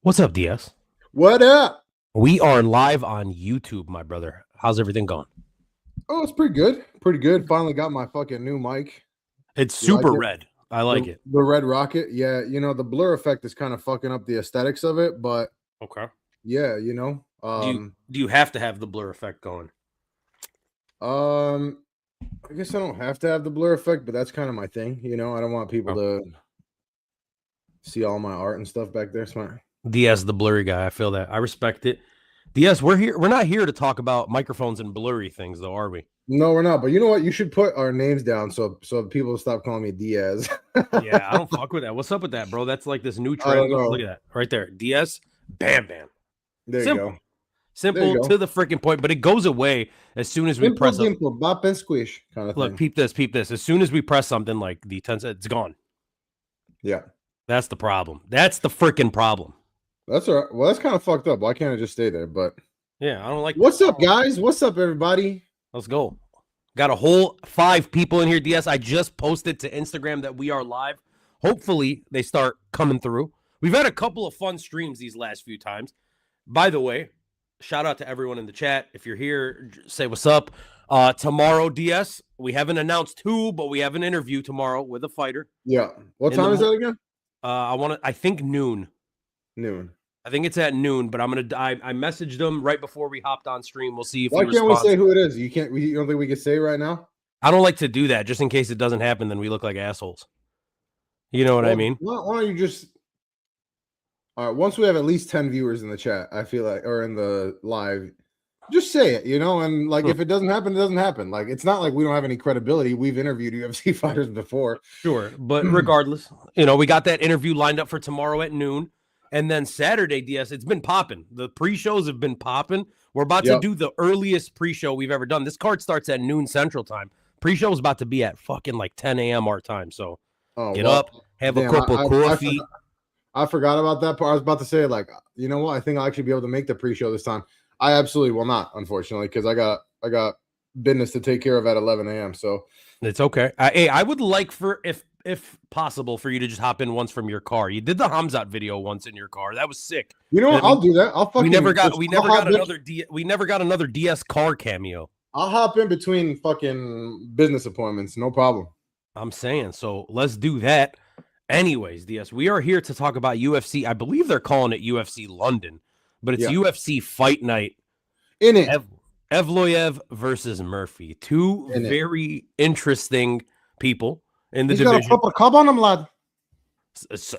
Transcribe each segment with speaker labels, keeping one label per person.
Speaker 1: What's up, DS?
Speaker 2: What up?
Speaker 1: We are live on YouTube, my brother. How's everything going?
Speaker 2: Oh, it's pretty good. Pretty good. Finally got my fucking new mic.
Speaker 1: It's
Speaker 2: You like
Speaker 1: super
Speaker 2: it?
Speaker 1: red. I like it.
Speaker 2: The Red Rocket. Yeah, the blur effect is kind of fucking up the aesthetics of it, but
Speaker 1: Okay.
Speaker 2: yeah,
Speaker 1: Do you have to have the blur effect going?
Speaker 2: I guess I don't have to have the blur effect, but that's kind of my thing. I don't want people to see all my art and stuff back there. Smart.
Speaker 1: DS, the blurry guy. I feel that. I respect it. DS, we're here. We're not here to talk about microphones and blurry things, though, are we?
Speaker 2: No, we're not. But you know what? You should put our names down so people stop calling me Diaz.
Speaker 1: Yeah, I don't fuck with that. What's up with that, bro? That's like this new
Speaker 2: I
Speaker 1: trend.
Speaker 2: don't know.
Speaker 1: Look at that right there. DS, bam, bam.
Speaker 2: There
Speaker 1: Simple.
Speaker 2: you go.
Speaker 1: Simple to the freaking point, but it goes away as soon as we press it.
Speaker 2: Bop and squish kind of
Speaker 1: Look,
Speaker 2: thing.
Speaker 1: peep this. As soon as we press something like the 10, it's gone.
Speaker 2: Yeah.
Speaker 1: That's the problem. That's the freaking problem.
Speaker 2: That's all right. Well, that's kind of fucked up. Why can't I just stay there? But
Speaker 1: yeah, I don't like.
Speaker 2: What's up, guys? What's up, everybody?
Speaker 1: Let's go. Got a whole 5 people in here. DS, I just posted to Instagram that we are live. Hopefully, they start coming through. We've had a couple of fun streams these last few times. By the way, shout out to everyone in the chat. If you're here, say what's up. Tomorrow, DS, we haven't announced who, but we have an interview tomorrow with a fighter.
Speaker 2: Yeah. What time is that again?
Speaker 1: I think noon.
Speaker 2: Noon.
Speaker 1: I think it's at noon, but I messaged them right before we hopped on stream. We'll see if
Speaker 2: Why can't we say who it is? You don't think we can say right now?
Speaker 1: I don't like to do that just in case it doesn't happen. Then we look like assholes. You know what I mean?
Speaker 2: Why don't you just? All right. Once we have at least 10 viewers in the chat, I feel like, or in the live, just say it. And like if it doesn't happen, it doesn't happen. Like it's not like we don't have any credibility. We've interviewed UFC fighters before.
Speaker 1: Sure, but regardless, we got that interview lined up for tomorrow at noon. And then Saturday, DS, it's been popping. The pre-shows have been popping. We're about to do the earliest pre-show we've ever done. This card starts at noon Central Time. Pre-show is about to be at fucking like 10 a.m. our time. So get up, have a cup of coffee.
Speaker 2: I forgot about that part. I was about to say, like, you know what? I think I'll actually be able to make the pre-show this time. I absolutely will not, unfortunately, because I got business to take care of at 11 a.m. So
Speaker 1: it's okay. Hey, I would like if possible, for you to just hop in once from your car. You did the Hamzat video once in your car. That was sick.
Speaker 2: You know what? I'll do that. I'll fucking.
Speaker 1: We never got another DS car cameo.
Speaker 2: I'll hop in between fucking business appointments. No problem.
Speaker 1: I'm saying, so let's do that. Anyways, DS, we are here to talk about UFC. I believe they're calling it UFC London, but it's UFC Fight Night.
Speaker 2: In it.
Speaker 1: Evloev versus Murphy. Two very interesting people in the division.
Speaker 2: Got a cup on him, lad.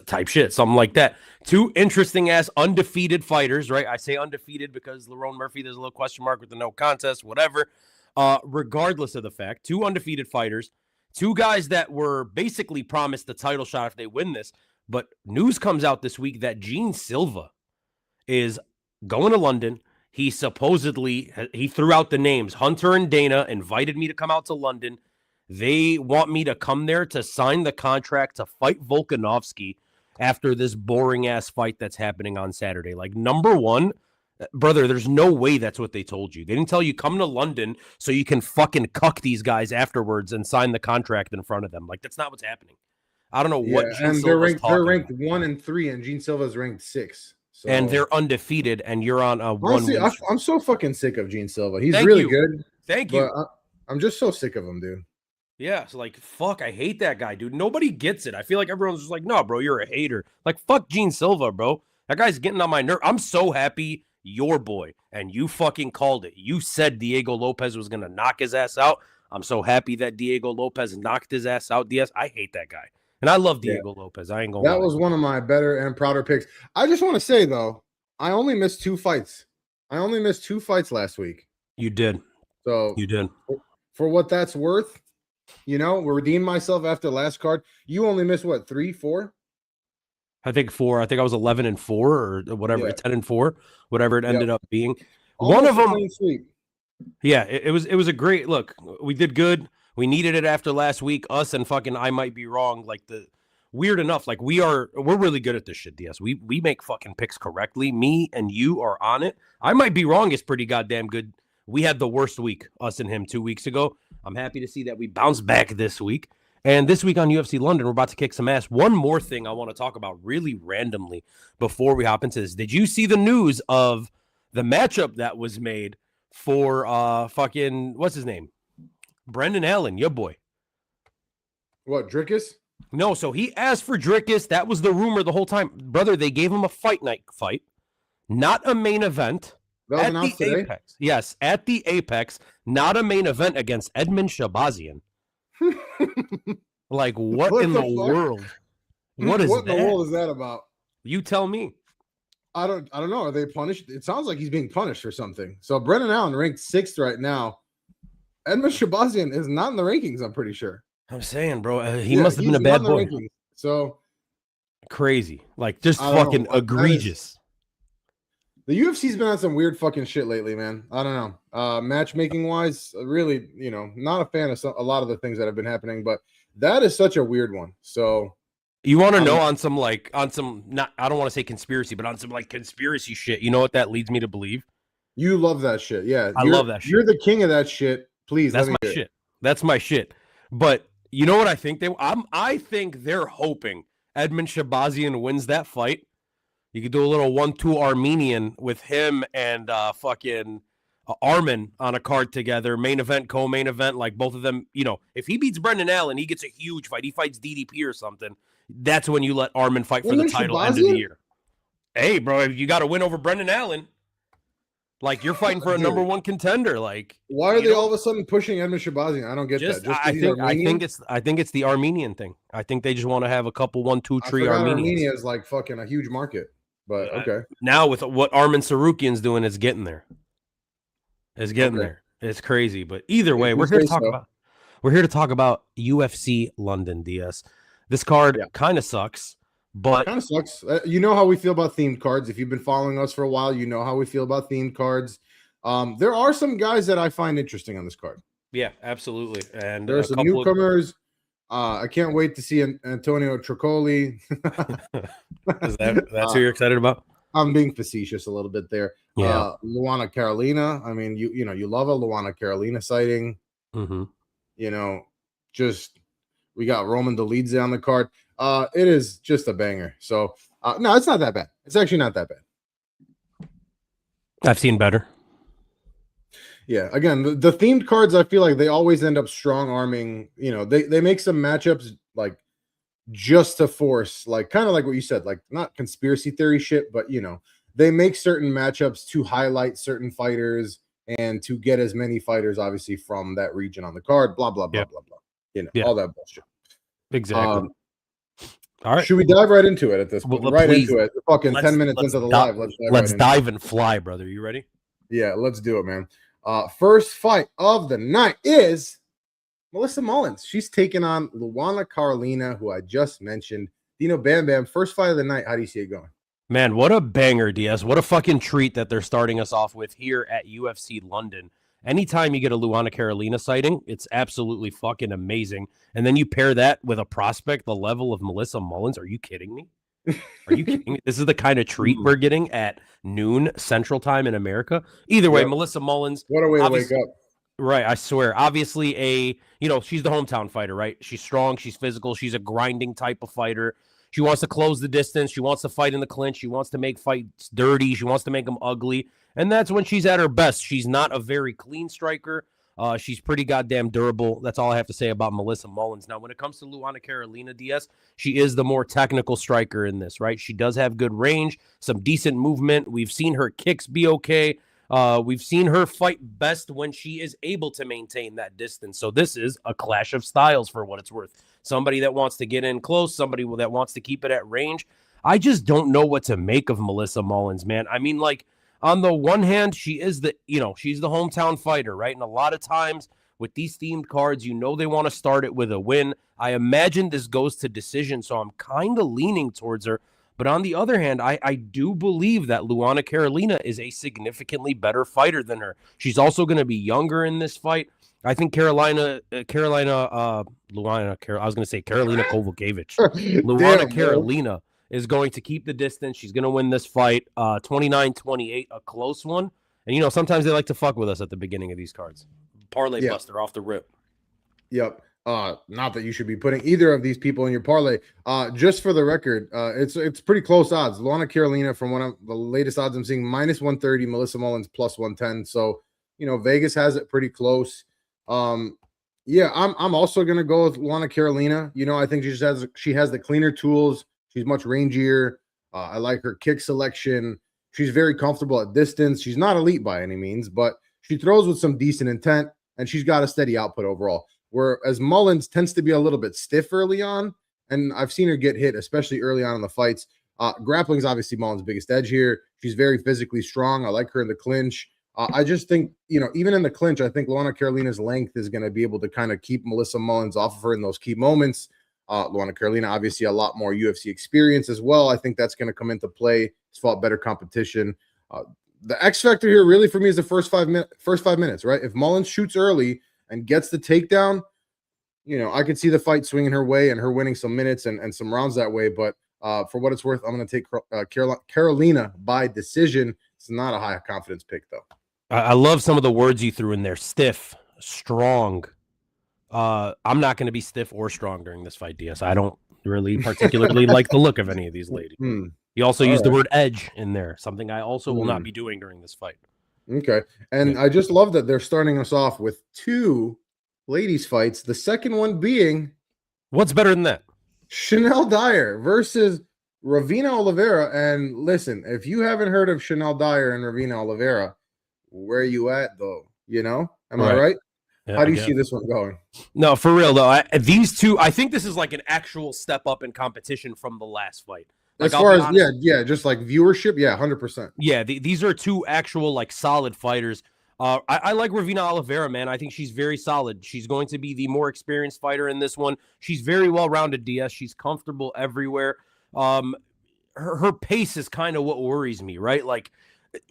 Speaker 1: Type shit, something like that. Two interesting ass undefeated fighters, right? I say undefeated because Lerone Murphy, there's a little question mark with the no contest, whatever. Regardless of the fact, two undefeated fighters, two guys that were basically promised the title shot if they win this. But news comes out this week that Gene Silva is going to London. He supposedly, he threw out the names. Hunter and Dana invited me to come out to London. They want me to come there to sign the contract to fight Volkanovski after this boring-ass fight that's happening on Saturday. Like, number one, brother, there's no way that's what they told you. They didn't tell you come to London so you can fucking cuck these guys afterwards and sign the contract in front of them. Like, that's not what's happening. I don't know what Gene Silva's
Speaker 2: they're ranked 1 and 3, and Gene Silva's ranked 6. So.
Speaker 1: And they're undefeated, and you're on a
Speaker 2: honestly,
Speaker 1: one.
Speaker 2: I'm so fucking sick of Gene Silva. He's really good.
Speaker 1: Thank you.
Speaker 2: I'm just so sick of him, dude.
Speaker 1: Yeah, so like, fuck, I hate that guy, dude. Nobody gets it. I feel like everyone's just like, no, bro, you're a hater. Like, fuck Gene Silva, bro. That guy's getting on my nerve. I'm so happy your boy, and you fucking called it. You said Diego Lopez was going to knock his ass out. I'm so happy that Diego Lopez knocked his ass out. DS, I hate that guy. And I love Diego Lopez. I ain't going to
Speaker 2: That was one of my better and prouder picks. I just want to say, though, I only missed 2 fights. I only missed 2 fights last week.
Speaker 1: You did.
Speaker 2: So
Speaker 1: you did.
Speaker 2: For what that's worth, redeemed myself after last card. You only missed what, 3, 4?
Speaker 1: I think 4. I think I was 11-4 or whatever, 10-4, whatever it ended up being.
Speaker 2: Almost
Speaker 1: one of them.
Speaker 2: Sweep.
Speaker 1: Yeah, it was a great look. We did good. We needed it after last week. Us and fucking I might be wrong. Like weird enough. Like we're really good at this shit. DS. We make fucking picks correctly. Me and you are on it. I might be wrong. It's pretty goddamn good. We had the worst week, us and him, 2 weeks ago. I'm happy to see that we bounced back this week. And this week on UFC London, we're about to kick some ass. One more thing I want to talk about really randomly before we hop into this. Did you see the news of the matchup that was made for fucking, what's his name? Brendan Allen, your boy.
Speaker 2: What, Drickus?
Speaker 1: No, so he asked for Drickus. That was the rumor the whole time. Brother, they gave him a fight night fight, not a main event.
Speaker 2: That was
Speaker 1: At
Speaker 2: announced
Speaker 1: the
Speaker 2: today?
Speaker 1: Apex. Yes, at the Apex, not a main event against Edmund Shabazian. Like, what in the
Speaker 2: fuck?
Speaker 1: world? What is
Speaker 2: What in
Speaker 1: that?
Speaker 2: the world is that about?
Speaker 1: You tell me.
Speaker 2: I don't know. Are they punished? It sounds like he's being punished for something. So Brendan Allen ranked 6th right now. Edmund Shabazian is not in the rankings, I'm pretty sure.
Speaker 1: I'm saying, bro, he must have been a bad boy.
Speaker 2: Rankings, so
Speaker 1: crazy. Like, just fucking egregious.
Speaker 2: The UFC's been on some weird fucking shit lately, man. I don't know. Matchmaking wise, really, not a fan of a lot of the things that have been happening, but that is such a weird one. So
Speaker 1: you want to know on some not, I don't want to say conspiracy, but on some like conspiracy shit. You know what that leads me to believe?
Speaker 2: You love that shit. Yeah.
Speaker 1: I love that shit.
Speaker 2: You're the king of that shit. Please.
Speaker 1: That's my shit. That's my shit. But you know what I think I think they're hoping Edmund Shabazian wins that fight. You could do a little 1-2 Armenian with him and fucking Armin on a card together, main event, co-main event, like both of them. If he beats Brendan Allen, he gets a huge fight. He fights DDP or something. That's when you let Armin fight for the title end of the year. Hey, bro, if you got to win over Brendan Allen, like you're fighting for a number one contender. Like,
Speaker 2: why are they all of a sudden pushing Edmund Shabazian? I don't get that.
Speaker 1: I think it's the Armenian thing. I think they just want to have a couple 1-2 3 Armenians.
Speaker 2: Armenia is like fucking a huge market. But okay.
Speaker 1: Now with what Armin Sarukian's doing, it's getting there. It's getting there. It's crazy. But either way, we're here to talk about UFC London, DS. This card kind of sucks, but
Speaker 2: kind of sucks. You know how we feel about themed cards. If you've been following us for a while, you know how we feel about themed cards. There are some guys that I find interesting on this card.
Speaker 1: Yeah, absolutely. And
Speaker 2: there are some newcomers. I can't wait to see Antonio Tricoli.
Speaker 1: That's who you're excited about?
Speaker 2: I'm being facetious a little bit there.
Speaker 1: Yeah.
Speaker 2: Luana Carolina. I mean, you love a Luana Carolina sighting.
Speaker 1: Mm-hmm.
Speaker 2: We got Roman Dolidze on the card. It is just a banger. So no, it's not that bad. It's actually not that bad.
Speaker 1: I've seen better.
Speaker 2: Yeah, again, the themed cards, I feel like they always end up strong arming. They make some matchups like just to force, like kind of like what you said, like not conspiracy theory shit, but they make certain matchups to highlight certain fighters and to get as many fighters, obviously, from that region on the card. Blah blah blah blah blah. All that bullshit.
Speaker 1: Exactly. All right.
Speaker 2: Should we dive right into it at this point? Into it. Fucking 10 minutes into the live.
Speaker 1: Let's dive and fly, brother. You ready?
Speaker 2: Yeah, let's do it, man. First fight of the night is Melissa Mullins. She's taking on Luana Carolina, who I just mentioned. Bam Bam, first fight of the night. How do you see it going?
Speaker 1: Man, what a banger, DS. What a fucking treat that they're starting us off with here at UFC London. Anytime you get a Luana Carolina sighting, it's absolutely fucking amazing. And then you pair that with a prospect, the level of Melissa Mullins. Are you kidding me? Are you kidding me? This is the kind of treat we're getting at noon Central Time in America. Either way, Melissa Mullins.
Speaker 2: What a way to wake up.
Speaker 1: Right, I swear. Obviously, she's the hometown fighter, right? She's strong, she's physical, she's a grinding type of fighter. She wants to close the distance. She wants to fight in the clinch. She wants to make fights dirty. She wants to make them ugly. And that's when she's at her best. She's not a very clean striker. She's pretty goddamn durable. That's all I have to say about Melissa Mullins. Now, when it comes to Luana Carolina Diaz, she is the more technical striker in this, right? She does have good range, some decent movement. We've seen her kicks be okay. We've seen her fight best when she is able to maintain that distance. So this is a clash of styles for what it's worth. Somebody that wants to get in close, somebody that wants to keep it at range. I just don't know what to make of Melissa Mullins, man. I mean, like, on the one hand, she is she's the hometown fighter, right? And a lot of times with these themed cards, they want to start it with a win. I imagine this goes to decision, so I'm kind of leaning towards her. But on the other hand, I do believe that Luana Carolina is a significantly better fighter than her. She's also going to be younger in this fight. I think Carolina Kovalevich. Luana Carolina is going to keep the distance. She's going to win this fight 29-28, a close one. And, sometimes they like to fuck with us at the beginning of these cards. Parlay buster off the rip.
Speaker 2: Yep. Not that you should be putting either of these people in your parlay. Just for the record, it's pretty close odds. Luana Carolina, from one of the latest odds I'm seeing, -130, Melissa Mullins +110. So, Vegas has it pretty close. Yeah, I'm also gonna go with Luana Carolina. I think she has the cleaner tools. She's much rangier. I like her kick selection. She's very comfortable at distance. She's not elite by any means, but she throws with some decent intent, and she's got a steady output overall. Whereas Mullins tends to be a little bit stiff early on, and I've seen her get hit, especially early on in the fights. Grappling is obviously Mullins' biggest edge here. She's very physically strong. I like her in the clinch. I just think, even in the clinch, I think Luana Carolina's length is going to be able to kind of keep Melissa Mullins off of her in those key moments. Luana Carolina, obviously a lot more UFC experience as well. I think that's going to come into play. She's fought better competition. The X factor here really for me is the first 5 minutes, right? If Mullins shoots early and gets the takedown, I could see the fight swinging her way and her winning some minutes and some rounds that way. But for what it's worth, I'm going to take Carolina by decision. It's not a high confidence pick, though.
Speaker 1: I love some of the words you threw in there. Stiff, strong. I'm not going to be stiff or strong during this fight, DS. I don't really particularly like the look of any of these ladies. You also used the word edge in there, something I also will not be doing during this fight.
Speaker 2: Okay. And I just love that they're starting us off with 2 ladies fights. The second one being,
Speaker 1: what's better than that?
Speaker 2: Chanel Dyer versus Ravina Oliveira. And listen, if you haven't heard of Chanel Dyer and Ravina Oliveira, where are you at, though? Am I right? Yeah, how do you see this one going?
Speaker 1: No, for real though. These two, I think this is like an actual step up in competition from the last fight.
Speaker 2: Like, as far as just like viewership, 100%.
Speaker 1: Yeah, these are 2 actual like solid fighters. I like Ravina Oliveira, man. I think she's very solid. She's going to be the more experienced fighter in this one. She's very well-rounded, DS. She's comfortable everywhere. Her pace is kind of what worries me, right? Like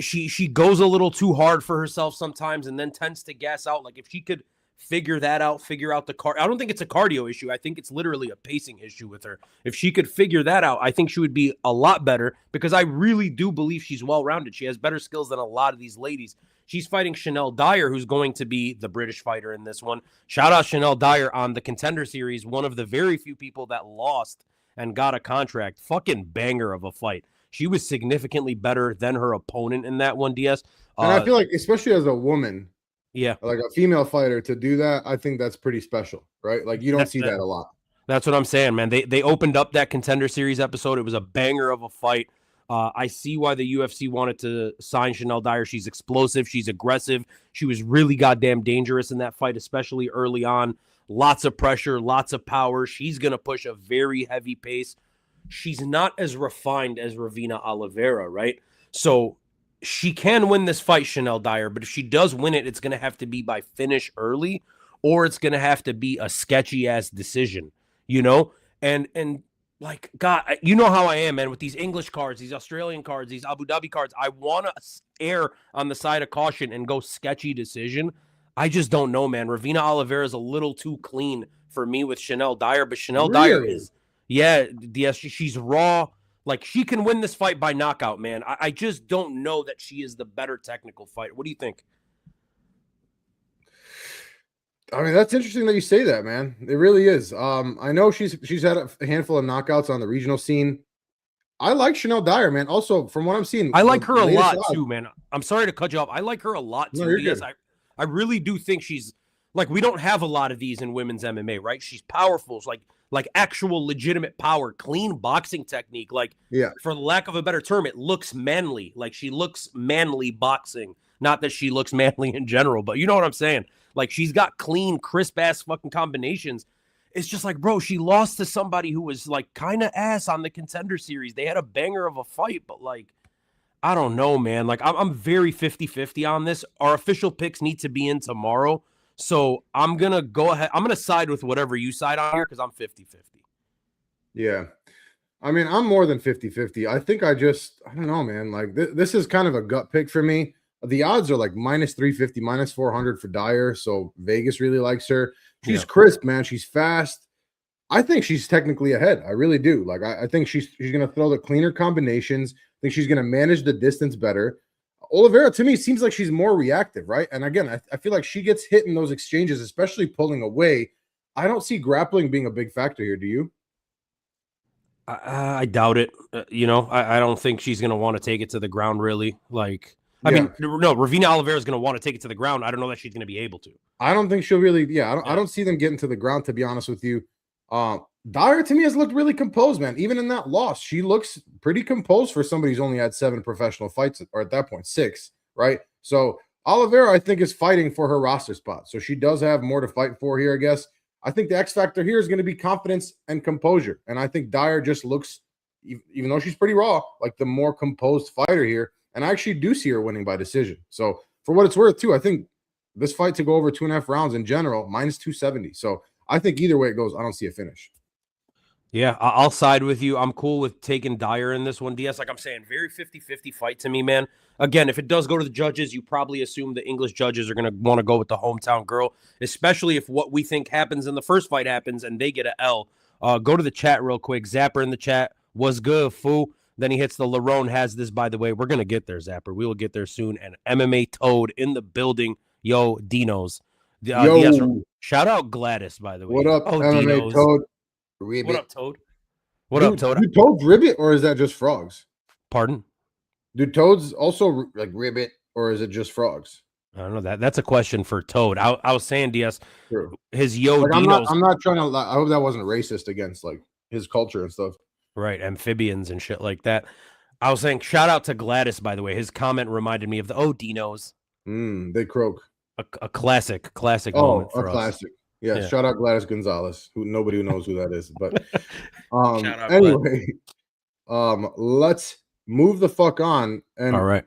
Speaker 1: she goes a little too hard for herself sometimes and then tends to gas out. Like if she could figure that out, figure out the car. I don't think it's a cardio issue. I think it's literally a pacing issue with her. If she could figure that out, I think she would be a lot better because I really do believe she's well-rounded. She has better skills than a lot of these ladies. She's fighting Chanel Dyer, who's going to be the British fighter in this one. Shout out Chanel Dyer on the Contender Series, one of the very few people that lost and got a contract. Fucking banger of a fight. She was significantly better than her opponent in that one, DS.
Speaker 2: And I feel like, especially as a woman,
Speaker 1: yeah,
Speaker 2: like a female fighter, to do that, I think that's pretty special, right? Like you don't see that a lot.
Speaker 1: That's what I'm saying, man. They opened up that Contender Series episode. It was a banger of a fight. I see why the UFC wanted to sign Chanel Dyer. She's explosive. She's aggressive. She was really goddamn dangerous in that fight, especially early on. Lots of pressure, lots of power. She's going to push a very heavy pace. She's not as refined as Ravina Oliveira, right? So she can win this fight, Chanel Dyer, but if she does win it, it's going to have to be by finish early, or it's going to have to be a sketchy-ass decision, And like, God, you know how I am, man, with these English cards, these Australian cards, these Abu Dhabi cards. I want to err on the side of caution and go sketchy decision. I just don't know, man. Ravina Oliveira is a little too clean for me with Chanel Dyer, but Chanel Dyer is, she's raw. Like, she can win this fight by knockout, man. I just don't know that she is the better technical fighter. What do you think?
Speaker 2: I mean, that's interesting that you say that, man. It really is. I know she's had a handful of knockouts on the regional scene. I like Chanel Dyer, man. Also, from what I'm seeing,
Speaker 1: I like her a lot too, man. I'm sorry to cut you off. I like her a lot too.
Speaker 2: No,
Speaker 1: yes, I really do think she's like, we don't have a lot of these in women's MMA, right? She's powerful. It's like actual legitimate power, clean boxing technique. Like, for lack of a better term, it looks manly. Like, she looks manly boxing. Not that she looks manly in general, but you know what I'm saying? Like, she's got clean, crisp-ass fucking combinations. It's just like, bro, she lost to somebody who was, like, kind of ass on the Contender Series. They had a banger of a fight, but, like, I don't know, man. Like, I'm very 50-50 on this. Our official picks need to be in tomorrow. So I'm going to go ahead. I'm going to side with whatever you side on here because I'm 50-50.
Speaker 2: Yeah. I mean, I'm more than 50-50. I think I don't know, man. Like, this is kind of a gut pick for me. The odds are like -350, -400 for Dyer. So Vegas really likes her. She's crisp, man. She's fast. I think she's technically ahead. I really do. Like, I think she's going to throw the cleaner combinations. I think she's going to manage the distance better. Oliveira, to me, seems like she's more reactive, right? And again, I feel like she gets hit in those exchanges, especially pulling away. I don't see grappling being a big factor here. Do you?
Speaker 1: I doubt it. I don't think she's going to want to take it to the ground, really. Like, I
Speaker 2: Yeah.
Speaker 1: mean, no, Ravina Oliveira is going to want to take it to the ground. I don't know that she's going to be able to.
Speaker 2: I don't think she'll really. Yeah, I don't see them getting to the ground. To be honest with you, Dyer to me has looked really composed, man. Even in that loss, she looks pretty composed for somebody who's only had 7 professional fights, or at that point 6, right? So Oliveira, I think, is fighting for her roster spot. So she does have more to fight for here, I guess. I think the X factor here is going to be confidence and composure. And I think Dyer just looks, even though she's pretty raw, like the more composed fighter here. And I actually do see her winning by decision. So for what it's worth, too, I think this fight to go over 2.5 rounds in general, minus 270. So I think either way it goes, I don't see a finish.
Speaker 1: Yeah, I'll side with you. I'm cool with taking Dyer in this one. DS, like I'm saying, very 50-50 fight to me, man. Again, if it does go to the judges, you probably assume the English judges are going to want to go with the hometown girl, especially if what we think happens in the first fight happens and they get an L. Go to the chat real quick. Zapper in the chat. Was good, fool. Then he hits the Lerone has this, by the way. We're going to get there, Zapper. We will get there soon. And MMA Toad in the building. Yo, Dinos.
Speaker 2: Yo.
Speaker 1: DS, shout out Gladys, by the way.
Speaker 2: What up, MMA
Speaker 1: Dinos.
Speaker 2: Toad? Ribbit.
Speaker 1: What up, Toad? What up, Toad?
Speaker 2: Do toads ribbit, or is that just frogs?
Speaker 1: Pardon?
Speaker 2: Do toads also like ribbit, or is it just frogs?
Speaker 1: I don't know. That's a question for Toad. I was saying, DS,
Speaker 2: True.
Speaker 1: his yo
Speaker 2: like,
Speaker 1: Dinos.
Speaker 2: I'm not trying to. I hope that wasn't racist against like his culture and stuff.
Speaker 1: Right, amphibians and shit like that. I was saying, shout out to Gladys, by the way. His comment reminded me of the Dinos.
Speaker 2: They croak.
Speaker 1: A classic moment for
Speaker 2: a
Speaker 1: us.
Speaker 2: Classic. Yeah, shout out Gladys Gonzalez, who nobody knows who that is. But
Speaker 1: anyway,
Speaker 2: let's move the fuck on. And
Speaker 1: all right,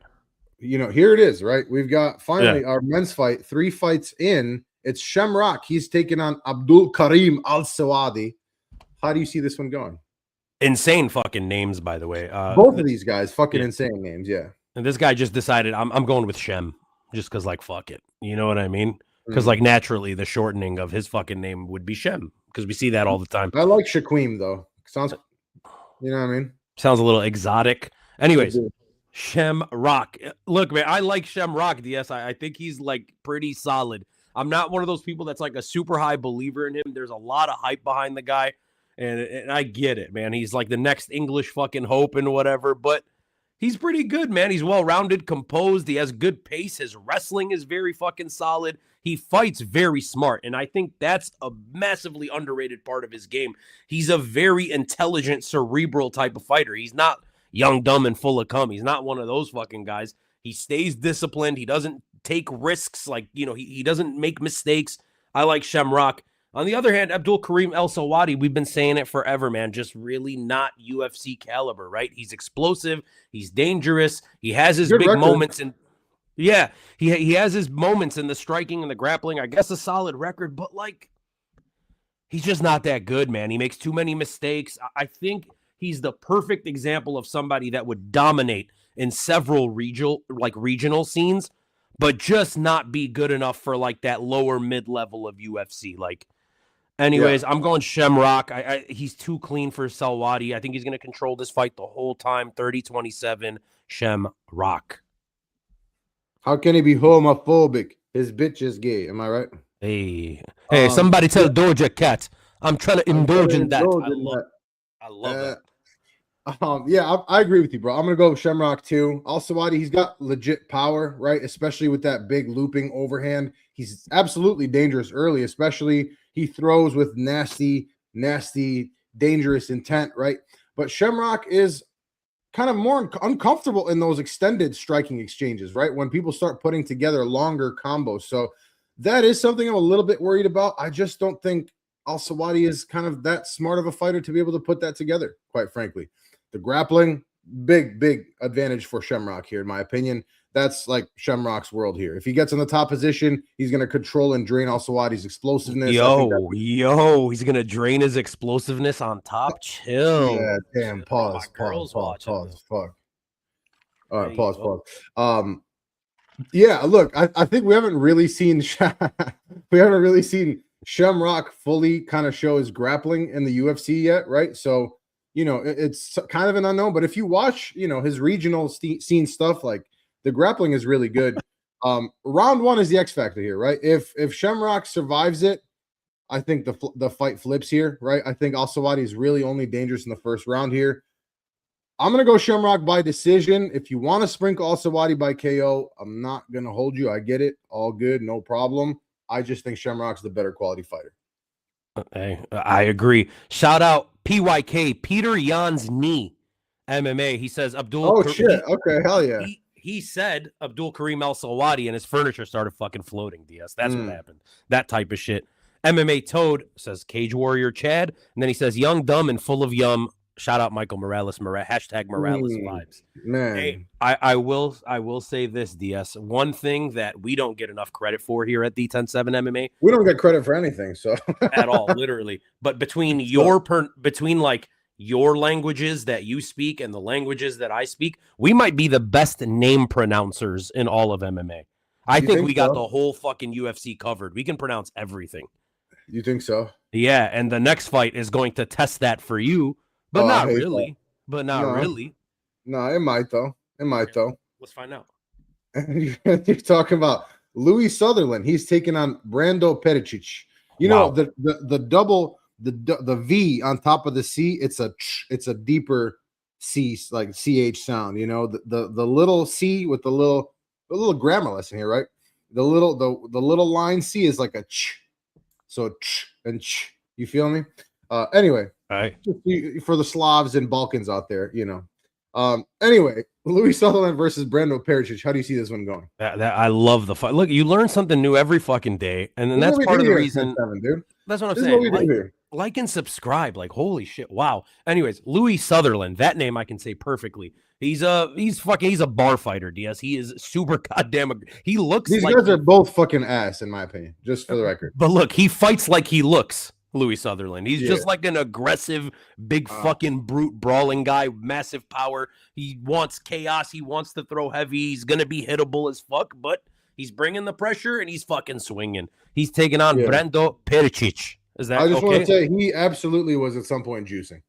Speaker 2: here it is, right? We've got finally our men's fight, 3 fights in. It's Shamrock. He's taking on Abdul Karim Al Sawadi. How do you see this one going?
Speaker 1: Insane fucking names, by the way.
Speaker 2: Both of these guys, fucking insane names, yeah.
Speaker 1: And this guy just decided I'm going with Shem, just because, like, fuck it. You know what I mean? Because, like, naturally, the shortening of his fucking name would be Shem, because we see that all the time.
Speaker 2: I like Shaquem, though. Sounds, you know what I mean?
Speaker 1: Sounds a little exotic. Anyways, Shem Rock. Look, man, I like Shem Rock, DS. I think he's, like, pretty solid. I'm not one of those people that's, like, a super high believer in him. There's a lot of hype behind the guy, and I get it, man. He's, like, the next English fucking hope and whatever, but he's pretty good, man. He's well-rounded, composed. He has good pace. His wrestling is very fucking solid. He fights very smart, and I think that's a massively underrated part of his game. He's a very intelligent, cerebral type of fighter. He's not young, dumb, and full of cum. He's not one of those fucking guys. He stays disciplined. He doesn't take risks. Like, he doesn't make mistakes. I like Shamrock. On the other hand, Abdul Karim El Sawadi, we've been saying it forever, man. Just really not UFC caliber, right? He's explosive. He's dangerous. He has his big moments. And yeah, he has his moments in the striking and the grappling. I guess a solid record, but like, he's just not that good, man. He makes too many mistakes. I think he's the perfect example of somebody that would dominate in several regional scenes, but just not be good enough for like that lower mid-level of UFC. Like, anyways, I'm going Shamrock. He's too clean for Salwadi. I think he's going to control this fight the whole time. 30-27, Shamrock.
Speaker 2: How can he be homophobic? His bitch is gay. Am I right?
Speaker 1: Hey, somebody tell Doja Cat. I'm trying to indulge in that. I love that.
Speaker 2: I agree with you, bro. I'm gonna go with Shamrock too. Al Sawadi, he's got legit power, right? Especially with that big looping overhand. He's absolutely dangerous early, especially he throws with nasty, dangerous intent, right? But Shamrock is kind of more uncomfortable in those extended striking exchanges, right? When people start putting together longer combos. So that is something I'm a little bit worried about. I just don't think Al Sawadi is kind of that smart of a fighter to be able to put that together, quite frankly. The grappling, big advantage for Shamrock here, in my opinion. That's like Shamrock's world here. If he gets in the top position, he's going to control and drain Al Sawadi's explosiveness.
Speaker 1: He's going to drain his explosiveness on top. Chill.
Speaker 2: Yeah, damn. Pause. Fuck. All right, pause. Yeah, look, I think we haven't really seen Shamrock fully kind of show his grappling in the UFC yet, right? So, it's kind of an unknown, but if you watch, his regional scene stuff, like the grappling is really good. Round 1 is the X factor here, right? If Shamrock survives it, I think the fight flips here, right? I think Al-Sawadi is really only dangerous in the first round here. I'm going to go Shamrock by decision. If you want to sprinkle Al-Sawadi by KO, I'm not going to hold you. I get it. All good. No problem. I just think Shamrock's the better quality fighter.
Speaker 1: Hey, I agree. Shout out PYK, Peter Jan's knee MMA. He says Abdul.
Speaker 2: Oh, shit. Okay. Hell yeah.
Speaker 1: He said Abdul Karim Al-Sawadi and his furniture started fucking floating, DS. That's what happened. That type of shit. MMA Toad says Cage Warrior Chad. And then he says young, dumb, and full of yum. Shout out Michael Morales. Hashtag Morales vibes.
Speaker 2: Man.
Speaker 1: Hey, I will say this, DS. One thing that we don't get enough credit for here at D107 MMA.
Speaker 2: We don't get credit for anything, so
Speaker 1: at all, literally. But between like your languages that you speak and the languages that I speak, we might be the best name pronouncers in all of MMA. I think we got the whole fucking UFC covered. We can pronounce everything.
Speaker 2: You think so?
Speaker 1: Yeah, and the next fight is going to test that for you, but not really. That. But not really.
Speaker 2: No, it might though. It might though.
Speaker 1: Let's find out.
Speaker 2: You're talking about Louis Sutherland. He's taking on Brando Pericic. You know the double the V on top of the C. It's a deeper C, like CH sound. You know the little C with the little grammar lesson here, right? The little line C is like a ch. So ch and ch. You feel me? Anyway, for the Slavs and Balkans out there, you know. Anyway, Louis Sutherland versus Brando Pericic. How do you see this one going?
Speaker 1: I love the fight. Look, you learn something new every fucking day, and then that's part of the reason.
Speaker 2: Dude.
Speaker 1: That's what I'm saying. Like and subscribe. Like, holy shit, wow. Anyways, Louis Sutherland. That name I can say perfectly. He's a bar fighter, DS. He is super goddamn. He looks.
Speaker 2: These guys are both fucking ass, in my opinion. Just for the record.
Speaker 1: But look, he fights like he looks. Louis Sutherland. He's just like an aggressive, big fucking brute brawling guy, massive power. He wants chaos. He wants to throw heavy. He's going to be hittable as fuck, but he's bringing the pressure and he's fucking swinging. He's taking on Brando Pericic. Is that
Speaker 2: I just want to say he absolutely was at some point juicing.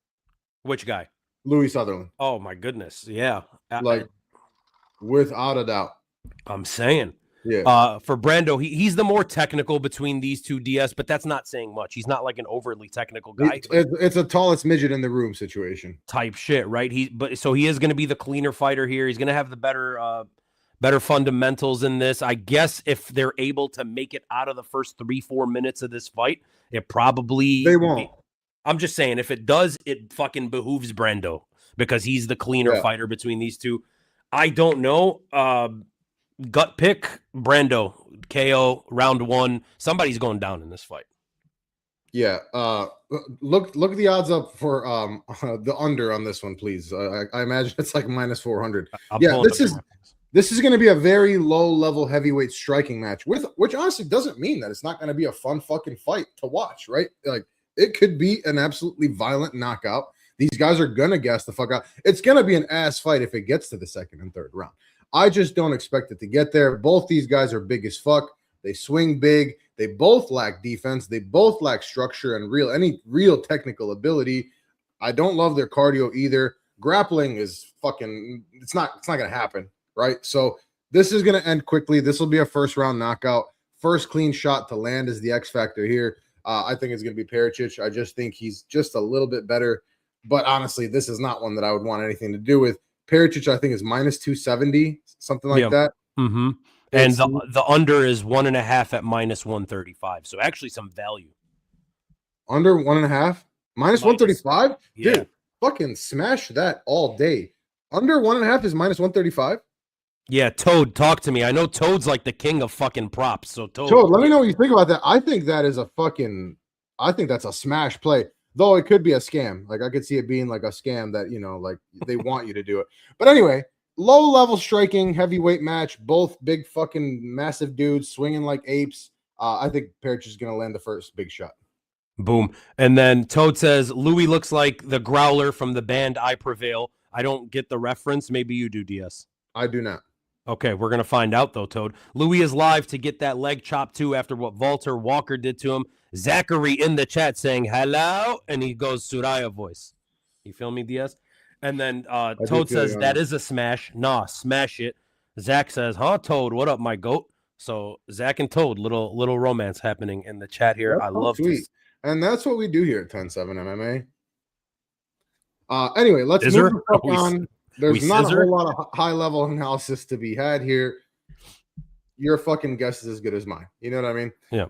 Speaker 1: Which guy?
Speaker 2: Louis Sutherland.
Speaker 1: Oh, my goodness. Yeah.
Speaker 2: Like, without a doubt.
Speaker 1: I'm saying.
Speaker 2: Yeah.
Speaker 1: For Brando, he's the more technical between these two DS, but that's not saying much. He's not like an overly technical guy.
Speaker 2: It's a tallest midget in the room situation
Speaker 1: type shit, right? So he is going to be the cleaner fighter here. He's going to have the better fundamentals in this. I guess if they're able to make it out of the first 3-4 minutes of this fight, it probably
Speaker 2: they won't.
Speaker 1: I'm just saying, if it does, it fucking behooves Brando because he's the cleaner fighter between these two. I don't know. Gut pick, Brando, KO, round 1. Somebody's going down in this fight.
Speaker 2: Yeah. Look at the odds up for the under on this one, please. I imagine it's like -400. This is going to be a very low level heavyweight striking match which honestly doesn't mean that it's not going to be a fun fucking fight to watch, right? Like it could be an absolutely violent knockout. These guys are going to gas the fuck out. It's going to be an ass fight if it gets to the second and third round. I just don't expect it to get there. Both these guys are big as fuck. They swing big. They both lack defense. They both lack structure and any real technical ability. I don't love their cardio either. Grappling is fucking, it's not going to happen, right? So this is going to end quickly. This will be a first round knockout. First clean shot to land is the X factor here. I think it's going to be Pericic. I just think he's just a little bit better. But honestly, this is not one that I would want anything to do with. Pericic, I think, is -270, something like that.
Speaker 1: Mm-hmm. And the under is 1.5 at -135. So actually some value.
Speaker 2: Under 1.5? -135?
Speaker 1: Yeah.
Speaker 2: Dude, fucking smash that all day. Under 1.5 is -135?
Speaker 1: Yeah, Toad, talk to me. I know Toad's like the king of fucking props. So Toad,
Speaker 2: let me know what you think about that. I think that's a smash play. Though it could be a scam. Like I could see it being like a scam that, you know, like they want you to do it. But anyway, low level striking heavyweight match, both big fucking massive dudes swinging like apes. I think Perich is going to land the first big shot.
Speaker 1: Boom. And then Toad says, Louis looks like the growler from the band I Prevail. I don't get the reference. Maybe you do, DS.
Speaker 2: I do not.
Speaker 1: Okay, we're going to find out, though, Toad. Louis is live to get that leg chop, too, after what Walter Walker did to him. Zachary in the chat saying, hello, and he goes Suraya voice. You feel me, DS? And then Toad says, that is a smash. Nah, smash it. Zach says, huh, Toad, what up, my goat? So Zach and Toad, little romance happening in the chat here.
Speaker 2: That's
Speaker 1: I
Speaker 2: so
Speaker 1: love
Speaker 2: sweet.
Speaker 1: to.
Speaker 2: And that's what we do here at 10-7 MMA. Anyway, let's
Speaker 1: Scissor?
Speaker 2: move the fuck
Speaker 1: We
Speaker 2: on. There's not a
Speaker 1: scissor?
Speaker 2: whole lot of high level analysis to be had here. Your fucking guess is as good as mine. You know what I mean?
Speaker 1: Yeah.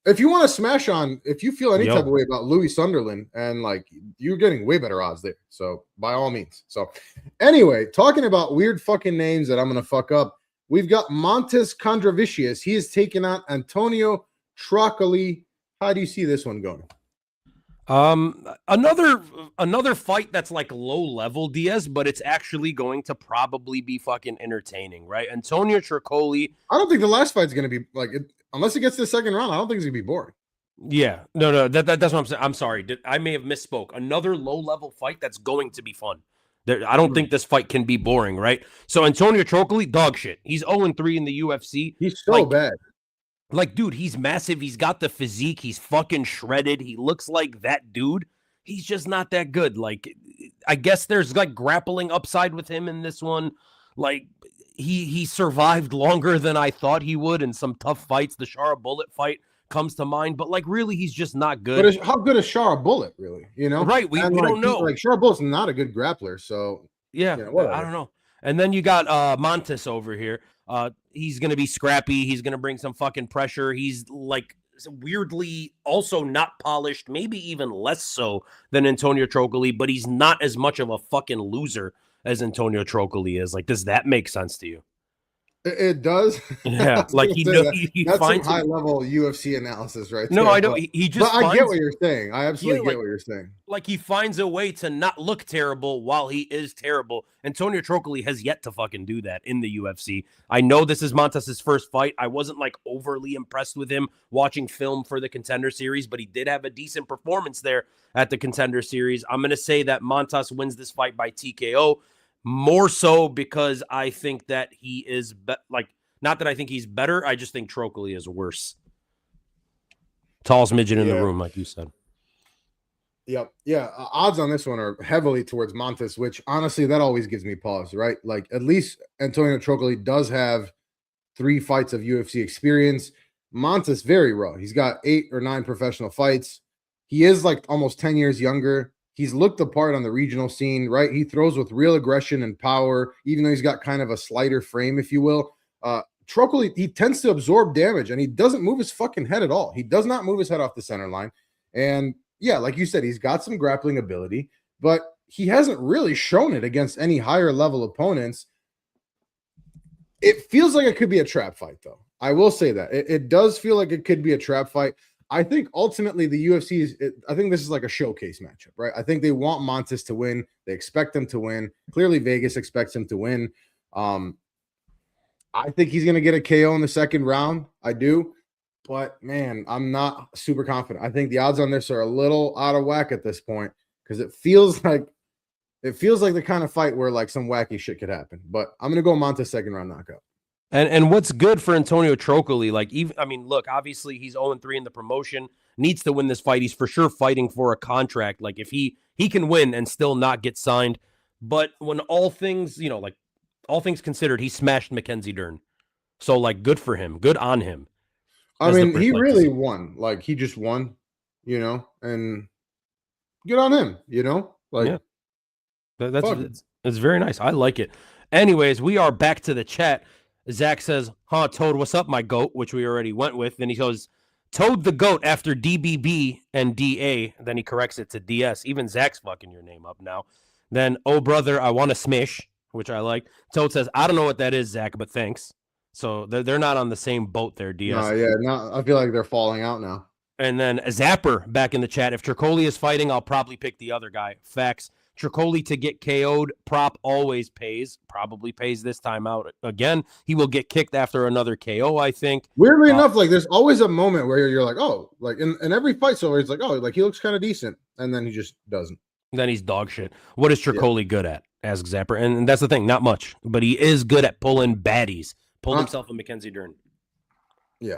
Speaker 2: If you want to smash on, if you feel any
Speaker 1: Yo.
Speaker 2: type of way about Louis Sunderland, and like you're getting way better odds there. So by all means. So anyway, talking about weird fucking names that I'm gonna fuck up. We've got Montes Condravicius. He is taking on Antonio Trocoli. How do you see this one going?
Speaker 1: Another fight that's like low level Diaz, but it's actually going to probably be fucking entertaining, right? Antonio Trocoli.
Speaker 2: I don't think the last fight's gonna be like it, unless it gets to the second round. I don't think it's gonna be boring.
Speaker 1: Yeah, no, that's what I'm saying. I'm sorry, I may have misspoke. Another low level fight that's going to be fun. I don't think this fight can be boring, right? So Antonio Trocoli, dog shit. He's 0-3 in the UFC.
Speaker 2: He's so bad.
Speaker 1: Like, dude, he's massive. He's got the physique. He's fucking shredded. He looks like that dude. He's just not that good. Like, I guess there's like grappling upside with him in this one. Like, he survived longer than I thought he would in some tough fights. The Shara Bullet fight comes to mind, but like, really, he's just not good.
Speaker 2: But how good is Shara Bullet, really? You know,
Speaker 1: right? We don't know.
Speaker 2: Like Shara Bullet's not a good grappler, so
Speaker 1: yeah, I don't know. And then you got Montes over here. He's going to be scrappy. He's going to bring some fucking pressure. He's like weirdly also not polished, maybe even less so than Antonio Trocoli, but he's not as much of a fucking loser as Antonio Trocoli is. Like, does that make sense to you?
Speaker 2: It does.
Speaker 1: Yeah, like he
Speaker 2: that's
Speaker 1: finds
Speaker 2: some high level UFC analysis, right?
Speaker 1: No,
Speaker 2: there,
Speaker 1: I know he just.
Speaker 2: But I get what you're saying. I absolutely get what you're saying.
Speaker 1: Like he finds a way to not look terrible while he is terrible. Antonio Trocoli has yet to fucking do that in the UFC. I know this is Montes' first fight. I wasn't like overly impressed with him watching film for the Contender Series, but he did have a decent performance there at the Contender Series. I'm going to say that Montes wins this fight by TKO. More so because I think that he is not that I think he's better. I just think Trocoli is worse. Tallest midget in the room, like you said.
Speaker 2: Yep. Yeah. Odds on this one are heavily towards Montes, which honestly, that always gives me pause, right? Like at least Antonio Trocoli does have 3 fights of UFC experience. Montes very raw. He's got 8 or 9 professional fights. He is like almost 10 years younger. He's looked the part on the regional scene, right? He throws with real aggression and power, even though he's got kind of a slighter frame, if you will. Trocoli, he tends to absorb damage, and he doesn't move his fucking head at all. He does not move his head off the center line. And yeah, like you said, he's got some grappling ability, but he hasn't really shown it against any higher level opponents. It feels like it could be a trap fight, though. I will say that. It does feel like it could be a trap fight. I think ultimately the UFC I think this is like a showcase matchup, right? I think they want Montes to win. They expect him to win. Clearly, Vegas expects him to win. I think he's going to get a KO in the second round. I do. But, man, I'm not super confident. I think the odds on this are a little out of whack at this point because it feels like the kind of fight where like some wacky shit could happen. But I'm going to go Montes second round knockout.
Speaker 1: And what's good for Antonio Trocoli, like look, obviously he's 0-3 in the promotion, needs to win this fight. He's for sure fighting for a contract. Like if he can win and still not get signed. But when all things considered, he smashed Mackenzie Dern. So like good for him. Good on him.
Speaker 2: I mean, he really won. Like he just won, and good on him, Like
Speaker 1: that's very nice. I like it. Anyways, we are back to the chat. Zach says, Toad, what's up, my goat? Which we already went with. Then he goes, Toad the goat after DBB and DA. Then he corrects it to DS. Even Zach's fucking your name up now. Then, oh, brother, I want to smish, which I like. Toad says, I don't know what that is, Zach, but thanks. So they're not on the same boat there, DS.
Speaker 2: I feel like they're falling out now.
Speaker 1: And then a Zapper back in the chat. If Trocoli is fighting, I'll probably pick the other guy. Facts. Trocoli to get KO'd, prop always pays. Probably pays this time out again. He will get kicked after another KO, I think.
Speaker 2: Weirdly enough, like there's always a moment where you're like, oh, like in every fight, so he's like, oh, like he looks kind of decent, and then he just doesn't.
Speaker 1: Then he's dog shit. What is Trocoli good at? Asks Zapper. And that's the thing, not much. But he is good at pulling baddies. Pulled himself a Mackenzie Dern.
Speaker 2: Yeah.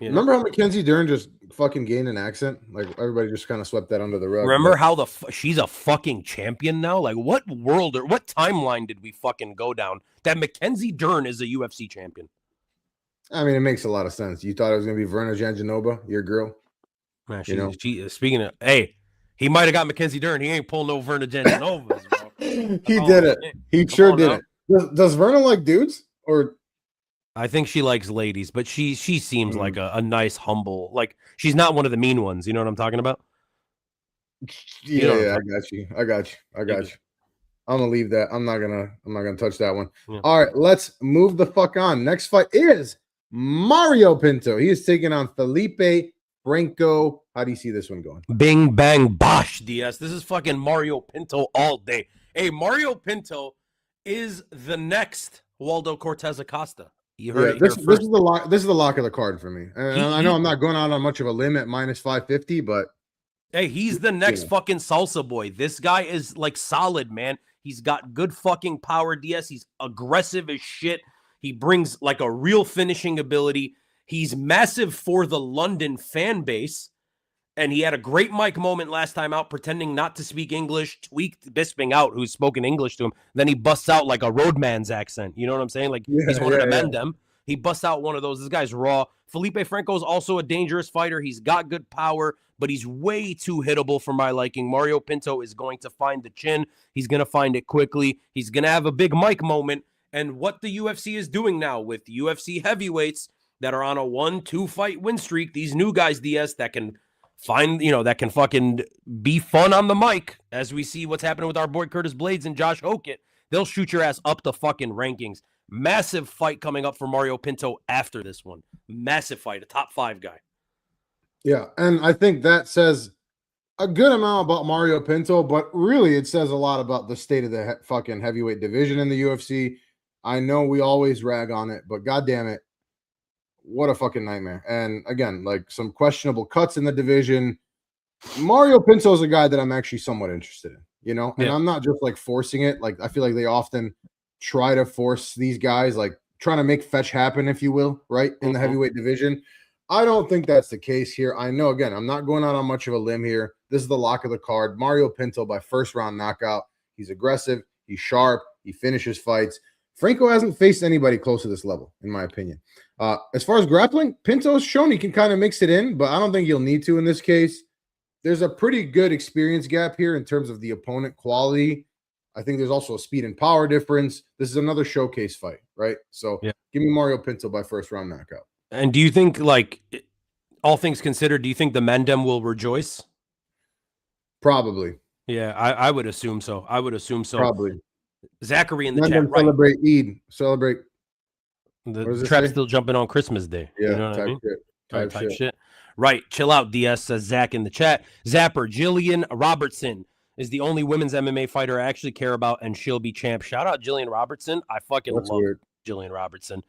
Speaker 2: Remember how Mackenzie Dern just fucking gained an accent? Like everybody just kind of swept that under the rug.
Speaker 1: Remember how she's a fucking champion now? Like what world or what timeline did we fucking go down that Mackenzie Dern is a UFC champion?
Speaker 2: I mean, it makes a lot of sense. You thought it was gonna be Verna Janjanova, your girl,
Speaker 1: Man,
Speaker 2: you know?
Speaker 1: she speaking of, hey, he might have got Mackenzie Dern. He ain't pulling no Verna Janjanovas, bro.
Speaker 2: He
Speaker 1: Oh
Speaker 2: did it.
Speaker 1: shit.
Speaker 2: He
Speaker 1: Come
Speaker 2: sure
Speaker 1: on
Speaker 2: did
Speaker 1: now.
Speaker 2: it. Does Verna like dudes or?
Speaker 1: I think she likes ladies, but she seems like
Speaker 2: Mm,
Speaker 1: a nice, humble, like she's not one of the mean ones. You know what I'm talking about? You
Speaker 2: yeah,
Speaker 1: know what I'm
Speaker 2: yeah, I
Speaker 1: talking
Speaker 2: got you. I got you. I
Speaker 1: about.
Speaker 2: got you. I'm gonna leave that. I'm not gonna touch that one.
Speaker 1: Yeah.
Speaker 2: All right, let's move the fuck on. Next fight is Mario Pinto. He is taking on Felipe Franco. How do you see this one going?
Speaker 1: Bing, bang, bosh, DS. This is fucking Mario Pinto all day. Hey, Mario Pinto is the next Waldo Cortez Acosta. You heard
Speaker 2: Yeah,
Speaker 1: it here
Speaker 2: this is
Speaker 1: first.
Speaker 2: the lock. This is the lock of the card for me. And I know
Speaker 1: He
Speaker 2: I'm not going out on much of a limb at minus 550, but
Speaker 1: Hey, he's the
Speaker 2: you
Speaker 1: next
Speaker 2: know,
Speaker 1: fucking salsa boy. This guy is like solid, man. He's got good fucking power, DS. He's aggressive as shit. He brings like a real finishing ability. He's massive for the London fan base. And he had a great mic moment last time out, pretending not to speak English, tweaked Bisping out, who's spoken English to him. Then he busts out like a roadman's accent. You know what I'm saying? Like
Speaker 2: yeah,
Speaker 1: he's one of
Speaker 2: yeah,
Speaker 1: the men
Speaker 2: yeah.
Speaker 1: them. He busts out one of those. This guy's raw. Felipe Franco is also a dangerous fighter. He's got good power, but he's way too hittable for my liking. Mario Pinto is going to find the chin. He's going to find it quickly. He's going to have a big mic moment. And what the UFC is doing now with UFC heavyweights that are on a 1-2 fight win streak, these new guys, DS, that can that can fucking be fun on the mic, as we see what's happening with our boy Curtis Blades and Josh Hokett. They'll shoot your ass up the fucking rankings. Massive fight coming up for Mario Pinto after this one. Massive fight, a top 5 guy.
Speaker 2: Yeah, and I think that says a good amount about Mario Pinto, but really it says a lot about the state of the fucking heavyweight division in the UFC. I know we always rag on it, but goddamn it, what a fucking nightmare. And again, like some questionable cuts in the division. Mario Pinto is a guy that I'm actually somewhat interested in, and
Speaker 1: Yeah.
Speaker 2: I'm not just like forcing it. Like I feel like they often try to force these guys, like trying to make fetch happen, if you will, right? In the heavyweight division. I don't think that's the case here. I know, again, I'm not going out on much of a limb here. This is the lock of the card. Mario Pinto by first round knockout. He's aggressive, he's sharp, he finishes fights. Franco hasn't faced anybody close to this level, in my opinion. As far as grappling, Pinto's shown he can kind of mix it in, but I don't think you'll need to in this case. There's a pretty good experience gap here in terms of the opponent quality. I think there's also a speed and power difference. This is another showcase fight, right? So
Speaker 1: Yeah.
Speaker 2: give me Mario Pinto by first round knockout.
Speaker 1: And do you think, like, all things considered, do you think the Mendem will rejoice?
Speaker 2: Probably.
Speaker 1: Yeah, I would assume so. I would assume so.
Speaker 2: Probably.
Speaker 1: Zachary in the
Speaker 2: Let
Speaker 1: chat,
Speaker 2: them
Speaker 1: right?
Speaker 2: celebrate Eid. Celebrate.
Speaker 1: The trap's still jumping on Christmas Day.
Speaker 2: Yeah,
Speaker 1: You know what I
Speaker 2: type
Speaker 1: mean?
Speaker 2: shit.
Speaker 1: Right,
Speaker 2: Type shit.
Speaker 1: shit. Right. Chill out, DS, says Zach in the chat. Zapper, Jillian Robertson is the only women's MMA fighter I actually care about, and she'll be champ. Shout out Jillian Robertson. I fucking
Speaker 2: That's
Speaker 1: love
Speaker 2: weird.
Speaker 1: Jillian Robertson.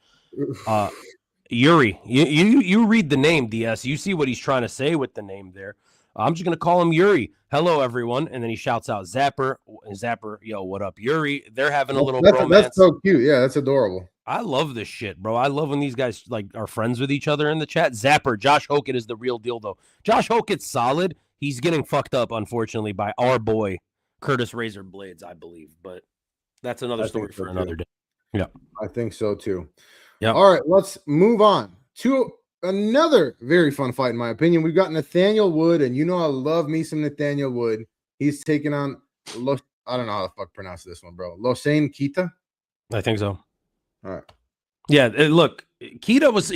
Speaker 1: Yuri, you read the name, DS. You see what he's trying to say with the name there. I'm just gonna call him Yuri. Hello, everyone, and then he shouts out Zapper. Zapper, yo, what up, Yuri? They're having a little bromance.
Speaker 2: That's so cute. Yeah, that's adorable.
Speaker 1: I love this shit, bro. I love when these guys like are friends with each other in the chat. Zapper, Josh Hokett is the real deal, though. Josh Hokett's solid. He's getting fucked up, unfortunately, by our boy Curtis Razor Blades, I believe. But that's another story for another day. Yeah,
Speaker 2: I think so too.
Speaker 1: yeah.
Speaker 2: All right, let's move on to another very fun fight, in my opinion. We've got Nathaniel Wood, and you know I love me some Nathaniel Wood. He's taking on I don't know how the fuck pronounce this one, bro. Losane Kita.
Speaker 1: I think so.
Speaker 2: All right.
Speaker 1: Yeah, look, Kita was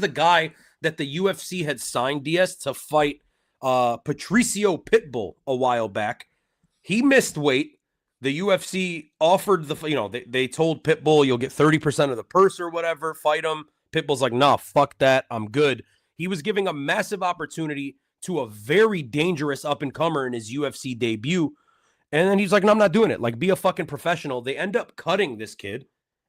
Speaker 1: the guy that the UFC had signed DS to fight Patricio Pitbull a while back. He missed weight. The UFC offered they told Pitbull you'll get 30% of the purse or whatever, fight him. Pitbull's like, nah, fuck that. I'm good. He was giving a massive opportunity to a very dangerous up-and-comer in his UFC debut. And then he's like, no, I'm not doing it. Like, be a fucking professional. They end up cutting this kid.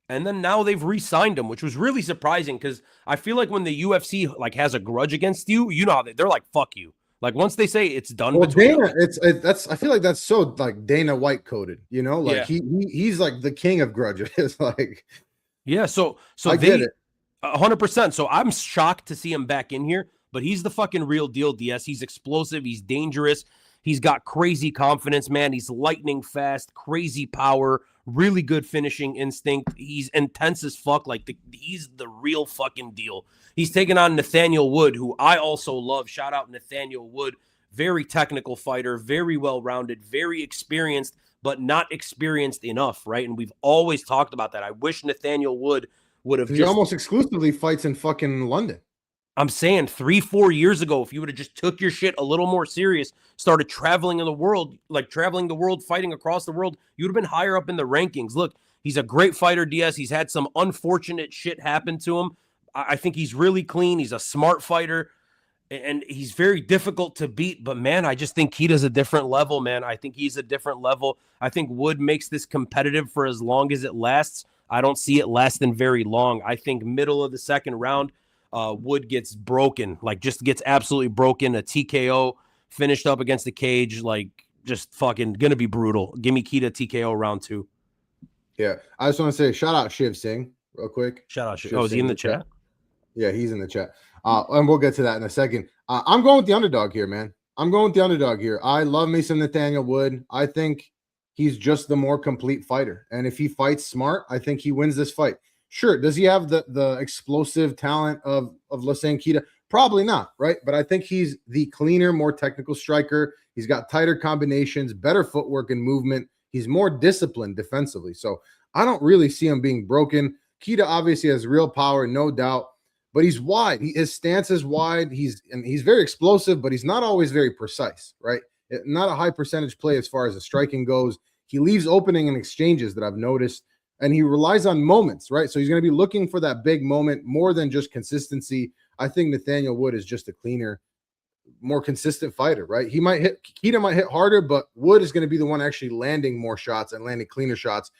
Speaker 1: And then now they've re-signed him, which was really surprising because I feel like when the UFC like has a grudge against you, you know how they're like, fuck you. Like once they say it's done between
Speaker 2: Dana, that's I feel like that's so like Dana White coded, like he's like the king of grudges. Like
Speaker 1: yeah, so
Speaker 2: I get it
Speaker 1: 100%. So I'm shocked to see him back in here, but he's the fucking real deal, DS. He's explosive, he's dangerous, he's got crazy confidence, man. He's lightning fast, crazy power, really good finishing instinct. He's intense as fuck. Like he's the real fucking deal. He's taking on Nathaniel Wood, who I also love. Shout out Nathaniel Wood. Very technical fighter, very well-rounded, very experienced, but not experienced enough, right? And we've always talked about that. I wish Nathaniel Wood would have
Speaker 2: He almost exclusively fights in fucking London.
Speaker 1: I'm saying 3-4 years ago, if you would have just took your shit a little more serious, started traveling in the world, like traveling the world, fighting across the world, you would have been higher up in the rankings. Look, he's a great fighter, Diaz. He's had some unfortunate shit happen to him. I think he's really clean. He's a smart fighter, and he's very difficult to beat. But, man, I just think Keita's a different level, man. I think he's a different level. I think Wood makes this competitive for as long as it lasts. I don't see it lasting very long. I think middle of the second round, Wood gets broken, like just gets absolutely broken. A TKO finished up against the cage, like just fucking gonna be brutal. Give me Keita TKO round 2.
Speaker 2: Yeah, I just want to say shout out Shiv Singh real quick.
Speaker 1: Shout out Shiv. Oh, is he in the chat?
Speaker 2: Yeah, he's in the chat. And we'll get to that in a second. I'm going with the underdog here, man. I'm going with the underdog here. I love me some Nathaniel Wood. I think he's just the more complete fighter, and if he fights smart, I think he wins this fight. Sure. Does he have the explosive talent of Hossein Keita? Probably not, right? But I think he's the cleaner, more technical striker. He's got tighter combinations, better footwork and movement. He's more disciplined defensively. So I don't really see him being broken. Keita obviously has real power, no doubt, but he's wide. His stance is wide. He's very explosive, but he's not always very precise, right? Not a high percentage play as far as the striking goes. He leaves opening in exchanges that I've noticed. And he relies on moments, right? So he's going to be looking for that big moment more than just consistency. I think Nathaniel Wood is just a cleaner, more consistent fighter, right? Keita might hit harder, but Wood is going to be the one actually landing more shots and landing cleaner shots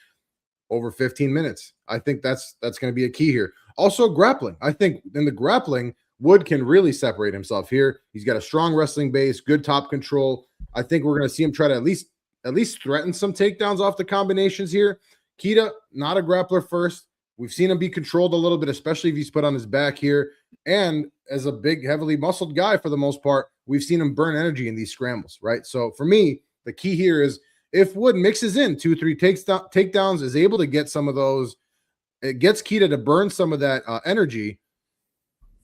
Speaker 2: over 15 minutes. I think that's going to be a key here. Also, grappling. I think in the grappling, Wood can really separate himself here. He's got a strong wrestling base, good top control. I think we're going to see him try to at least threaten some takedowns off the combinations here. Keita, not a grappler first. We've seen him be controlled a little bit, especially if he's put on his back here. And as a big, heavily muscled guy for the most part, we've seen him burn energy in these scrambles, right? So for me, the key here is if Wood mixes in 2-3 takedowns, is able to get some of those, it gets Keita to burn some of that energy.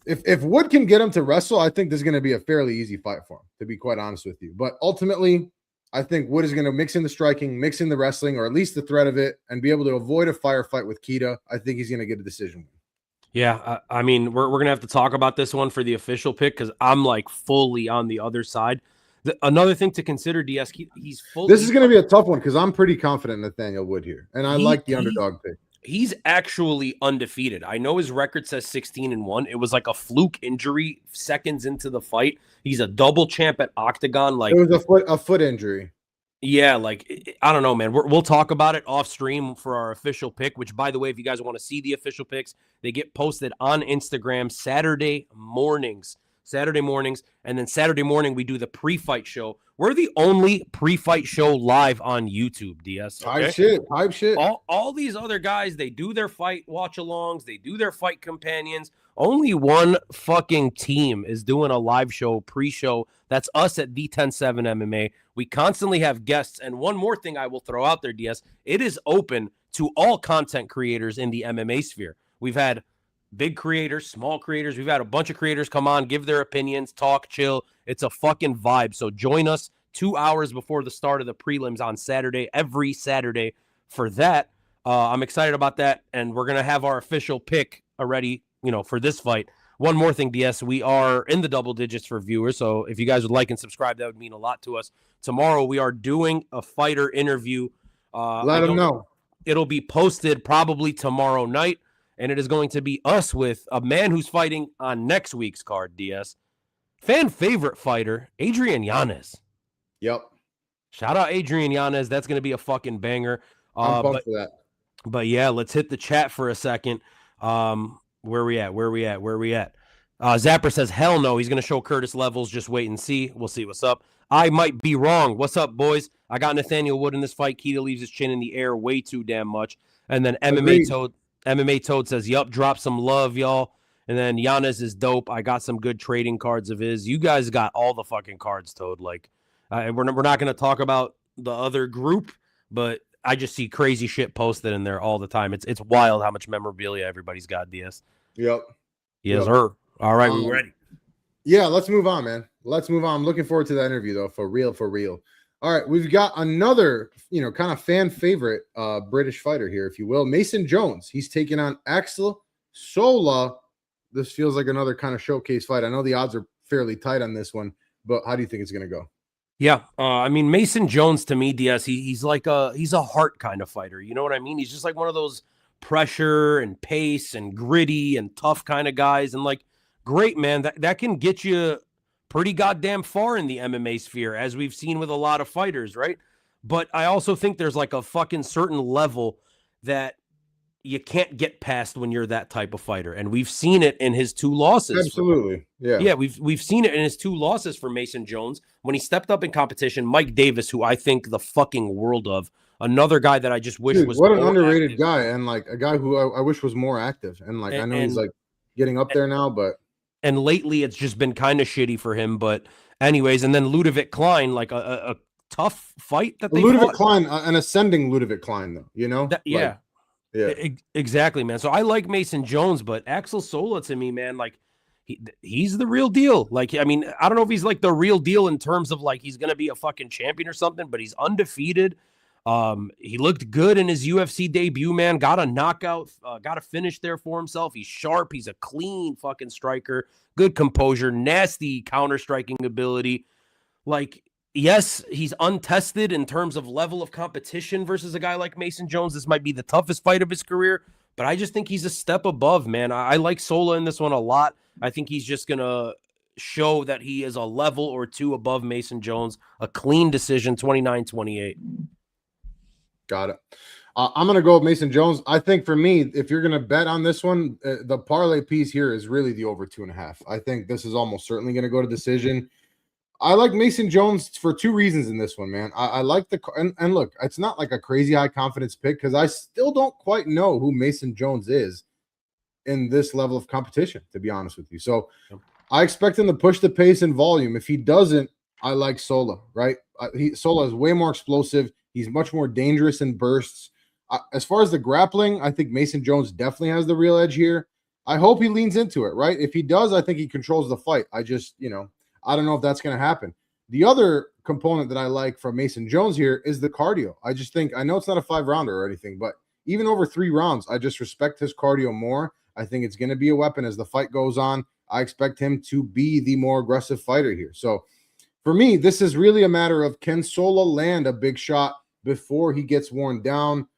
Speaker 2: If Wood can get him to wrestle, I think this is going to be a fairly easy fight for him, to be quite honest with you. But ultimately, I think Wood is going to mix in the striking, mix in the wrestling, or at least the threat of it, and be able to avoid a firefight with Keita. I think he's going to get a decision.
Speaker 1: Yeah, I mean, we're going to have to talk about this one for the official pick because I'm like fully on the other side. Another thing to consider, DS, he's fully.
Speaker 2: This is going to be a tough one because I'm pretty confident in Nathaniel Wood here, and I like the underdog pick.
Speaker 1: He's actually undefeated. I know his record says 16-1. It was like a fluke injury seconds into the fight. He's a double champ at Octagon. Like
Speaker 2: it was a foot injury.
Speaker 1: Yeah, like I don't know, man. We'll talk about it off stream for our official pick. Which, by the way, if you guys want to see the official picks, they get posted on Instagram Saturday mornings, and then Saturday morning we do the pre-fight show. We're the only pre-fight show live on YouTube, DS.
Speaker 2: Okay? Hype shit.
Speaker 1: All these other guys, they do their fight watch-alongs, they do their fight companions. Only one fucking team is doing a live show, pre-show. That's us at V107 MMA. We constantly have guests. And one more thing I will throw out there, DS, it is open to all content creators in the MMA sphere. We've had big creators, small creators. We've had a bunch of creators come on, give their opinions, talk, chill. It's a fucking vibe. So join us 2 hours before the start of the prelims on Saturday, every Saturday for that. I'm excited about that. And we're going to have our official pick already, for this fight. One more thing, DS, we are in the double digits for viewers. So if you guys would like and subscribe, that would mean a lot to us. Tomorrow we are doing a fighter interview.
Speaker 2: Let them know.
Speaker 1: It'll be posted probably tomorrow night. And it is going to be us with a man who's fighting on next week's card, DS. Fan favorite fighter, Adrian Yanez.
Speaker 2: Yep.
Speaker 1: Shout out Adrian Yanez. That's going to be a fucking banger.
Speaker 2: I'm pumped for that.
Speaker 1: But yeah, let's hit the chat for a second. Where we at? Zapper says, hell no, he's going to show Curtis levels. Just wait and see. We'll see what's up. I might be wrong. What's up, boys? I got Nathaniel Wood in this fight. Keita leaves his chin in the air way too damn much. And then MMA Toad says, yup, drop some love, y'all. And then Giannis is dope. I got some good trading cards of his. You guys got all the fucking cards, Toad. Like, we're not going to talk about the other group, but I just see crazy shit posted in there all the time. It's wild how much memorabilia everybody's got, DS.
Speaker 2: Yep.
Speaker 1: Yes, sir. All right, we ready.
Speaker 2: Yeah, let's move on, man. Let's move on. I'm looking forward to that interview, though, for real, for real. All right, we've got another, kind of fan favorite British fighter here, if you will. Mason Jones. He's taking on Axel Sola. This feels like another kind of showcase fight. I know the odds are fairly tight on this one, but how do you think it's going to go?
Speaker 1: Yeah, I mean, Mason Jones to me, DS, he's like he's a heart kind of fighter. You know what I mean? He's just like one of those pressure and pace and gritty and tough kind of guys. And like, great, man, that can get you pretty goddamn far in the MMA sphere, as we've seen with a lot of fighters, right? But I also think there's like a fucking certain level that you can't get past when you're that type of fighter. And we've seen it in his 2 losses.
Speaker 2: Absolutely. Yeah.
Speaker 1: Yeah, we've seen it in his 2 losses for Mason Jones. When he stepped up in competition, Mike Davis, who I think the fucking world of, another guy that I just wish was
Speaker 2: what an underrated
Speaker 1: active.
Speaker 2: guy, and like a guy who I wish was more active. And like I know he's like getting up there now, but
Speaker 1: lately it's just been kind of shitty for him. But anyways, and then Ludovic Klein, like a tough fight that they
Speaker 2: Ludovic
Speaker 1: fought.
Speaker 2: Klein, an ascending Ludovic Klein, though,
Speaker 1: Yeah. Exactly, man. So I like Mason Jones, but Axel Sola to me, man, like he's the real deal. Like, I mean, I don't know if he's like the real deal in terms of like he's gonna be a fucking champion or something, but he's undefeated. He looked good in his UFC debut, man. Got a knockout, got a finish there for himself. He's sharp. He's a clean fucking striker. Good composure, nasty counter striking ability. Like, yes, he's untested in terms of level of competition versus a guy like Mason Jones. This might be the toughest fight of his career, but I just think he's a step above, man. I like Sola in this one a lot. I think he's just going to show that he is a level or 2 above Mason Jones. A clean decision, 29-28.
Speaker 2: Got it. I'm going to go with Mason Jones. I think for me, if you're going to bet on this one, the parlay piece here is really the over 2.5. I think this is almost certainly going to go to decision. I like Mason Jones for 2 reasons in this one, man. I like and look, it's not like a crazy high confidence pick because I still don't quite know who Mason Jones is in this level of competition, to be honest with you. So I expect him to push the pace and volume. If he doesn't, I like Sola, right? Sola is way more explosive. He's much more dangerous in bursts. As far as the grappling, I think Mason Jones definitely has the real edge here. I hope he leans into it, right? If he does, I think he controls the fight. I just, I don't know if that's going to happen. The other component that I like from Mason Jones here is the cardio. I just think, I know it's not a 5-rounder or anything, but even over 3 rounds, I just respect his cardio more. I think it's going to be a weapon as the fight goes on. I expect him to be the more aggressive fighter here. So for me, this is really a matter of, can Sola land a big shot before he gets worn down?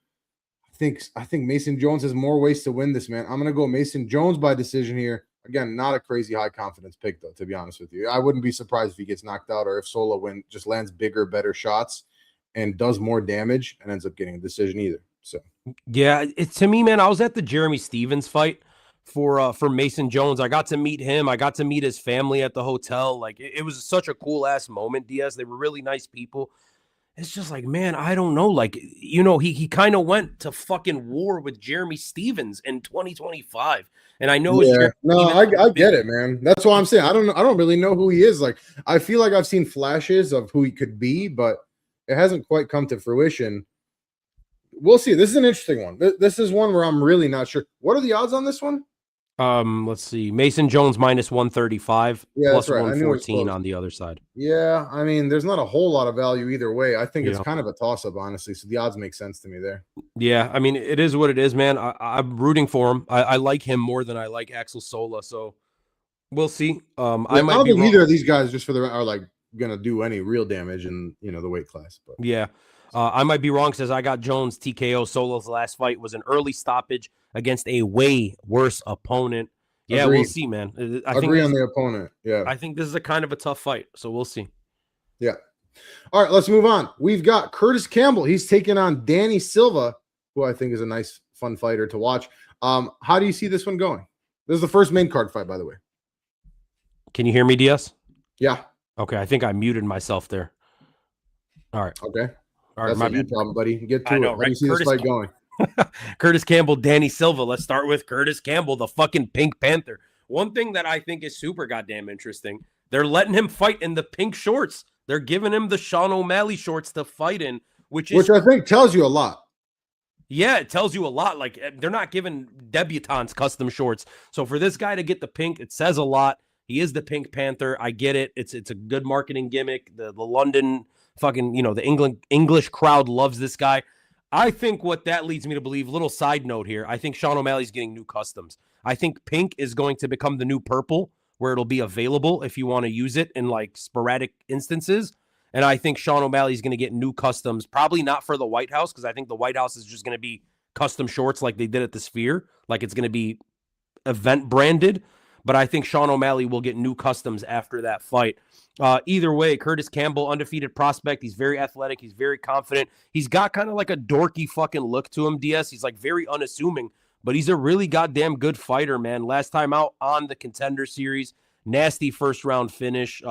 Speaker 2: I think Mason Jones has more ways to win this, man. I'm going to go Mason Jones by decision here. Again, not a crazy high confidence pick, though, to be honest with you. I wouldn't be surprised if he gets knocked out or if Sola just lands bigger, better shots and does more damage and ends up getting a decision either. So,
Speaker 1: yeah, to me, man, I was at the Jeremy Stevens fight for Mason Jones. I got to meet him. I got to meet his family at the hotel. Like, it was such a cool ass moment, DS. They were really nice people. It's just like, man, I don't know. Like, he kind of went to fucking war with Jeremy Stevens in 2025. And I know,
Speaker 2: I get it, man. That's why I'm saying I don't really know who he is. Like, I feel like I've seen flashes of who he could be, but it hasn't quite come to fruition. We'll see. This is an interesting one. This is one where I'm really not sure. What are the odds on this one?
Speaker 1: Let's see. Mason Jones minus 135,
Speaker 2: yeah,
Speaker 1: plus
Speaker 2: right.
Speaker 1: 114 on the other side.
Speaker 2: Yeah, I mean, there's not a whole lot of value either way. I think it's kind of a toss-up, honestly. So the odds make sense to me there.
Speaker 1: Yeah, I mean, it is what it is, man. I'm rooting for him. I like him more than I like Axel Sola, so we'll see. I
Speaker 2: don't think either of these guys, just are like gonna do any real damage in the weight class. But
Speaker 1: yeah. I might be wrong, says I got Jones TKO. Solo's last fight was an early stoppage against a way worse opponent. Yeah, Agreed. We'll see, man. I think
Speaker 2: on the opponent. Yeah.
Speaker 1: I think this is a kind of a tough fight, so we'll see.
Speaker 2: Yeah. All right, let's move on. We've got Curtis Campbell. He's taking on Danny Silva, who I think is a nice, fun fighter to watch. How do you see this one going? This is the first main card fight, by the way.
Speaker 1: Can you hear me, DS?
Speaker 2: Yeah.
Speaker 1: Okay, I think I muted myself there. All right.
Speaker 2: Okay.
Speaker 1: All right,
Speaker 2: that's my problem, buddy. Get to it. How do you see this fight going?
Speaker 1: Curtis Campbell, Danny Silva. Let's start with Curtis Campbell, the fucking Pink Panther. One thing that I think is super goddamn interesting, they're letting him fight in the pink shorts. They're giving him the Sean O'Malley shorts to fight in, which
Speaker 2: I think tells you a lot.
Speaker 1: Yeah, it tells you a lot. Like, they're not giving debutantes custom shorts. So for this guy to get the pink, it says a lot. He is the Pink Panther. I get it. It's a good marketing gimmick. The London fucking, the English crowd loves this guy. I think what that leads me to believe, little side note here, I think Sean O'Malley's getting new customs. I think pink is going to become the new purple, where it'll be available if you want to use it in like sporadic instances. And I think Sean O'Malley's going to get new customs, probably not for the White House, because I think the White House is just going to be custom shorts like they did at the Sphere. Like, it's going to be event branded. But I think Sean O'Malley will get new customs after that fight. Either way, Curtis Campbell, undefeated prospect. He's very athletic. He's very confident. He's got kind of like a dorky fucking look to him, DS. He's like very unassuming, but he's a really goddamn good fighter, man. Last time out on the Contender Series, nasty first round finish.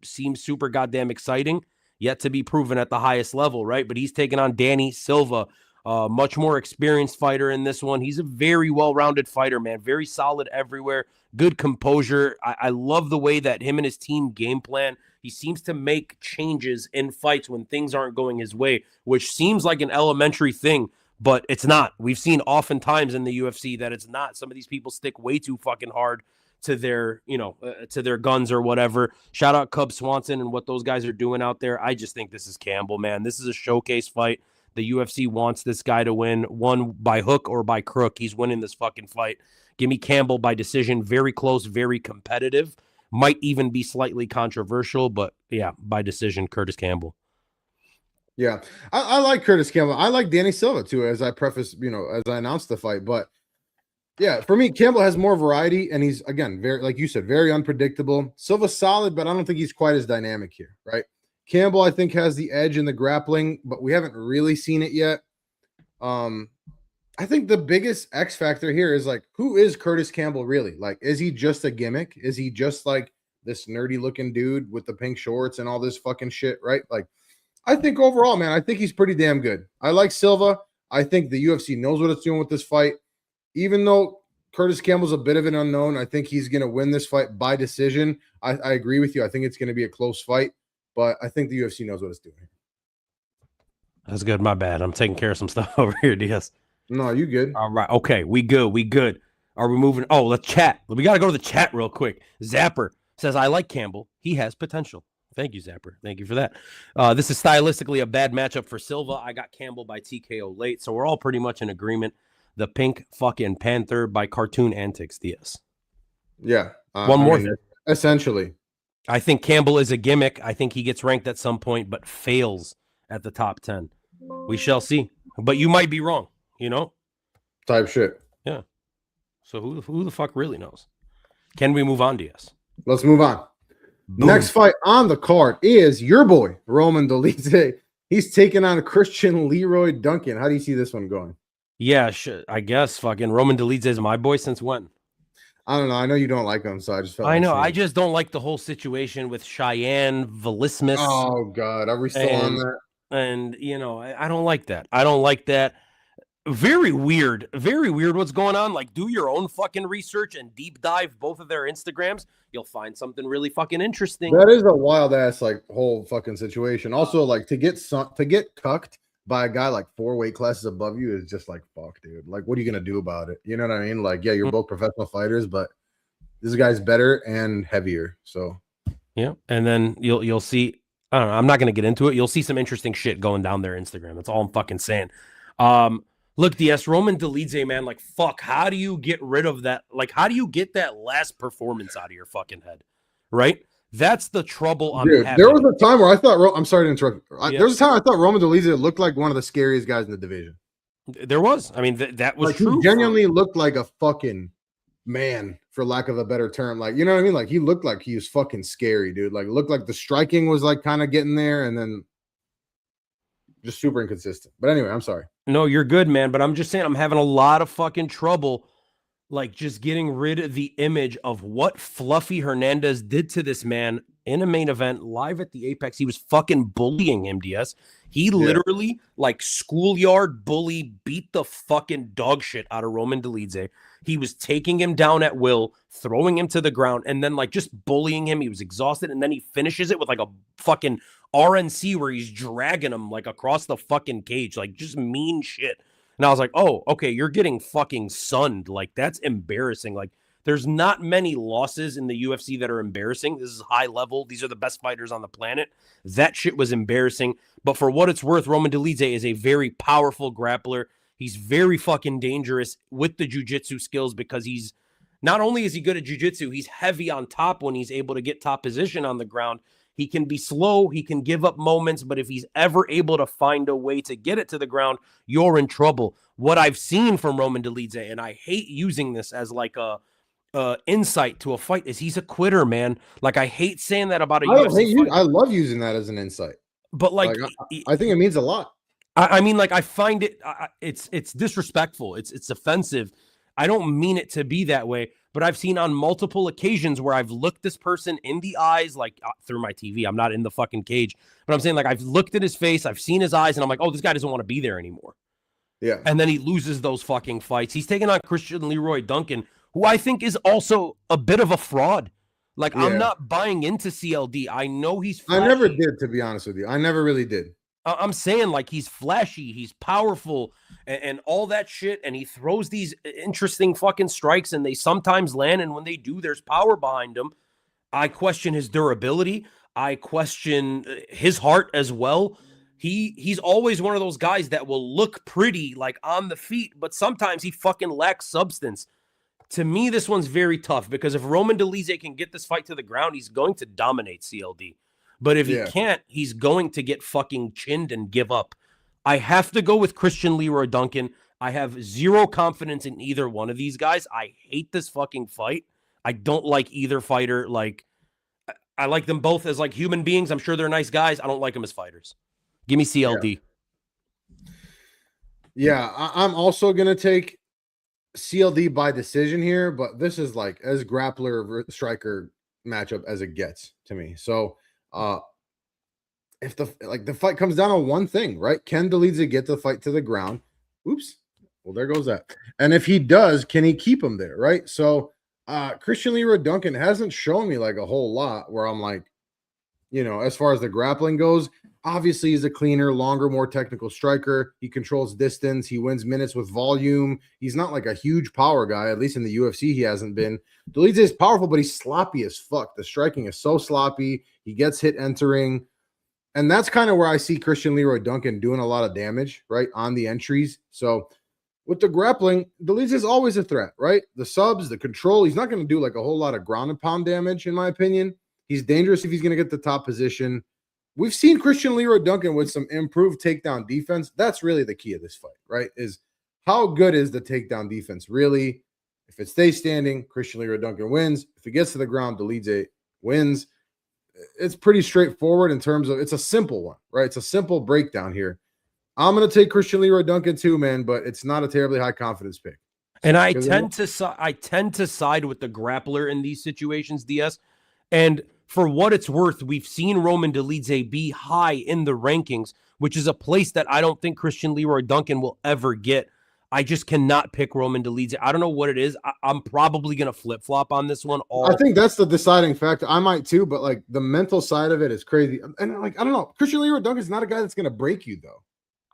Speaker 1: Seems super goddamn exciting. Yet to be proven at the highest level, right? But he's taking on Danny Silva, much more experienced fighter in this one. He's a very well-rounded fighter, man. Very solid everywhere. Good composure. I love the way that him and his team game plan. He seems to make changes in fights when things aren't going his way, which seems like an elementary thing, but it's not. We've seen oftentimes in the UFC that it's not. Some of these people stick way too fucking hard to their, to their guns or whatever. Shout out Cub Swanson and what those guys are doing out there. I just think this is Campbell, man. This is a showcase fight. The UFC wants this guy to win, one by hook or by crook. He's winning this fucking fight. Give me Campbell by decision. Very close, very competitive. Might even be slightly controversial, but yeah, by decision, Curtis Campbell.
Speaker 2: Yeah, I like Curtis Campbell. I like Danny Silva too, as I preface, as I announced the fight. But yeah, for me, Campbell has more variety, and he's, again, very, like you said, very unpredictable. Silva's solid, but I don't think he's quite as dynamic here, right? Campbell, I think, has the edge in the grappling, but we haven't really seen it yet. I think the biggest X factor here is, like, who is Curtis Campbell really? Like, is he just a gimmick? Is he just like this nerdy looking dude with the pink shorts and all this fucking shit, right? Like, I think overall, man, I think he's pretty damn good. I like Silva. I think the UFC knows what it's doing with this fight. Even though Curtis Campbell's a bit of an unknown, I think he's going to win this fight by decision. I agree with you. I think it's going to be a close fight, but I think the UFC knows what it's doing.
Speaker 1: That's good. My bad. I'm taking care of some stuff over here, DS.
Speaker 2: No, you good.
Speaker 1: All right. Okay. We good. Are we moving? Oh, let's chat. We got to go to the chat real quick. Zapper says, I like Campbell. He has potential. Thank you, Zapper. Thank you for that. This is stylistically a bad matchup for Silva. I got Campbell by TKO late, so we're all pretty much in agreement. The Pink fucking Panther by Cartoon Antics, DS.
Speaker 2: Yeah.
Speaker 1: One more thing.
Speaker 2: Essentially.
Speaker 1: I think Campbell is a gimmick. I think he gets ranked at some point, but fails at the top 10. We shall see. But you might be wrong,
Speaker 2: Type shit.
Speaker 1: Yeah. So who the fuck really knows? Can we move on, DS?
Speaker 2: Let's move on.
Speaker 1: Boom.
Speaker 2: Next fight on the card is your boy, Roman Dolidze. He's taking on Christian Leroy Duncan. How do you see this one going?
Speaker 1: Yeah, I guess fucking Roman Dolidze is my boy since when?
Speaker 2: I don't know. I know you don't like him, so I just felt
Speaker 1: I know. I just don't like the whole situation with Cheyenne Velismus.
Speaker 2: Oh, God. Are we still on that?
Speaker 1: And, I don't like that. I don't like that. Very weird what's going on. Like, do your own fucking research and deep dive both of their Instagrams. You'll find something really fucking interesting.
Speaker 2: That is a wild ass like whole fucking situation. Also, like to get cucked by a guy like 4 weight classes above you is just like, fuck, dude. Like, what are you gonna do about it? You know what I mean? Like, yeah, you're both professional fighters, but this guy's better and heavier. So
Speaker 1: yeah, and then you'll see. I don't know. I'm not gonna get into it. You'll see some interesting shit going down their Instagram. That's all I'm fucking saying. Look, DS, Roman Dolidze, man, like, fuck, how do you get rid of that? Like, how do you get that last performance out of your fucking head? Right? That's the trouble I'm having.
Speaker 2: There was a time where I thought, I'm sorry to interrupt. There was a time I thought Roman Dolidze looked like one of the scariest guys in the division.
Speaker 1: There was. I mean, that was
Speaker 2: like,
Speaker 1: true.
Speaker 2: He genuinely looked like a fucking man, for lack of a better term. Like, you know what I mean? Like, he looked like he was fucking scary, dude. Like, looked like the striking was like kind of getting there, and then just super inconsistent. But anyway, I'm sorry.
Speaker 1: No, you're good, man. But I'm just saying I'm having a lot of fucking trouble, like, just getting rid of the image of what Fluffy Hernandez did to this man in a main event live at the Apex. He was fucking bullying him, DS. He literally, like, schoolyard bully, beat the fucking dog shit out of Roman Dolidze. He was taking him down at will, throwing him to the ground, and then, like, just bullying him. He was exhausted, and then he finishes it with, like, a fucking RNC where he's dragging him, like, across the fucking cage. Like, just mean shit. And I was like, oh, okay, you're getting fucking sunned. Like, that's embarrassing. Like, there's not many losses in the UFC that are embarrassing. This is high level. These are the best fighters on the planet. That shit was embarrassing. But for what it's worth, Roman Dolidze is a very powerful grappler. He's very fucking dangerous with the jiu-jitsu skills because he's not only is he good at jiu-jitsu, he's heavy on top when he's able to get top position on the ground. He can be slow. He can give up moments. But if he's ever able to find a way to get it to the ground, you're in trouble. What I've seen from Roman Dolidze, and I hate using this as like a insight to a fight, is he's a quitter, man. Like, I hate saying that about a UFC fight.
Speaker 2: I love using that as an insight.
Speaker 1: But like
Speaker 2: I think it means a lot.
Speaker 1: I mean, like, I find it it's disrespectful. It's offensive. I don't mean it to be that way, but I've seen on multiple occasions where I've looked this person in the eyes, like through my TV. I'm not in the fucking cage, but I'm saying, like, I've looked at his face, I've seen his eyes, and I'm like, oh, this guy doesn't want to be there anymore.
Speaker 2: Yeah.
Speaker 1: And then he loses those fucking fights. He's taking on Christian Leroy Duncan, who I think is also a bit of a fraud. Like, I'm not buying into CLD. I know he's flashy.
Speaker 2: I never did, to be honest with you. I never really did.
Speaker 1: I'm saying, like, he's flashy, he's powerful, and all that shit, and he throws these interesting fucking strikes, and they sometimes land, and when they do, there's power behind them. I question his durability. I question his heart as well. He's always one of those guys that will look pretty, like, on the feet, but sometimes he fucking lacks substance. To me, this one's very tough because if Roman Dolidze can get this fight to the ground, he's going to dominate CLD. But if he can't, he's going to get fucking chinned and give up. I have to go with Christian Leroy Duncan. I have zero confidence in either one of these guys. I hate this fucking fight. I don't like either fighter. Like, I like them both as, like, human beings. I'm sure they're nice guys. I don't like them as fighters. Give me CLD.
Speaker 2: Yeah, I'm also going to take CLD by decision here, but this is like as grappler striker matchup as it gets to me. So if the fight comes down to one thing, right? Can Dolidze get the fight to the ground? Oops. Well, there goes that. And if he does, can he keep him there, right? So Christian Leroy Duncan hasn't shown me like a whole lot where I'm like, you know, as far as the grappling goes, obviously he's a cleaner, longer, more technical striker. He controls distance. He wins minutes with volume. He's not like a huge power guy. At least in the UFC, he hasn't been. Dolidze is powerful, but he's sloppy as fuck. The striking is so sloppy. He gets hit entering. And that's kind of where I see Christian Leroy Duncan doing a lot of damage, right, on the entries. So with the grappling, Dolidze is always a threat, right? The subs, the control. He's not going to do like a whole lot of ground and pound damage, in my opinion. He's dangerous if he's going to get the top position. We've seen Christian Leroy Duncan with some improved takedown defense. That's really the key of this fight, right? Is how good is the takedown defense really? If it stays standing, Christian Leroy Duncan wins. If it gets to the ground, Dolidze wins. It's pretty straightforward in terms of, it's a simple one, right? It's a simple breakdown here. I'm going to take Christian Leroy Duncan too, man, but it's not a terribly high confidence pick.
Speaker 1: And I tend to side with the grappler in these situations, DS. And for what it's worth, we've seen Roman Dolidze be high in the rankings, which is a place that I don't think Christian Leroy Duncan will ever get. I just cannot pick Roman Dolidze. I don't know what it is. I'm probably going to flip-flop on this one.
Speaker 2: I think that's the deciding factor. I might too, but like the mental side of it is crazy. And like, I don't know. Christian Leroy Duncan's not a guy that's going to break you, though.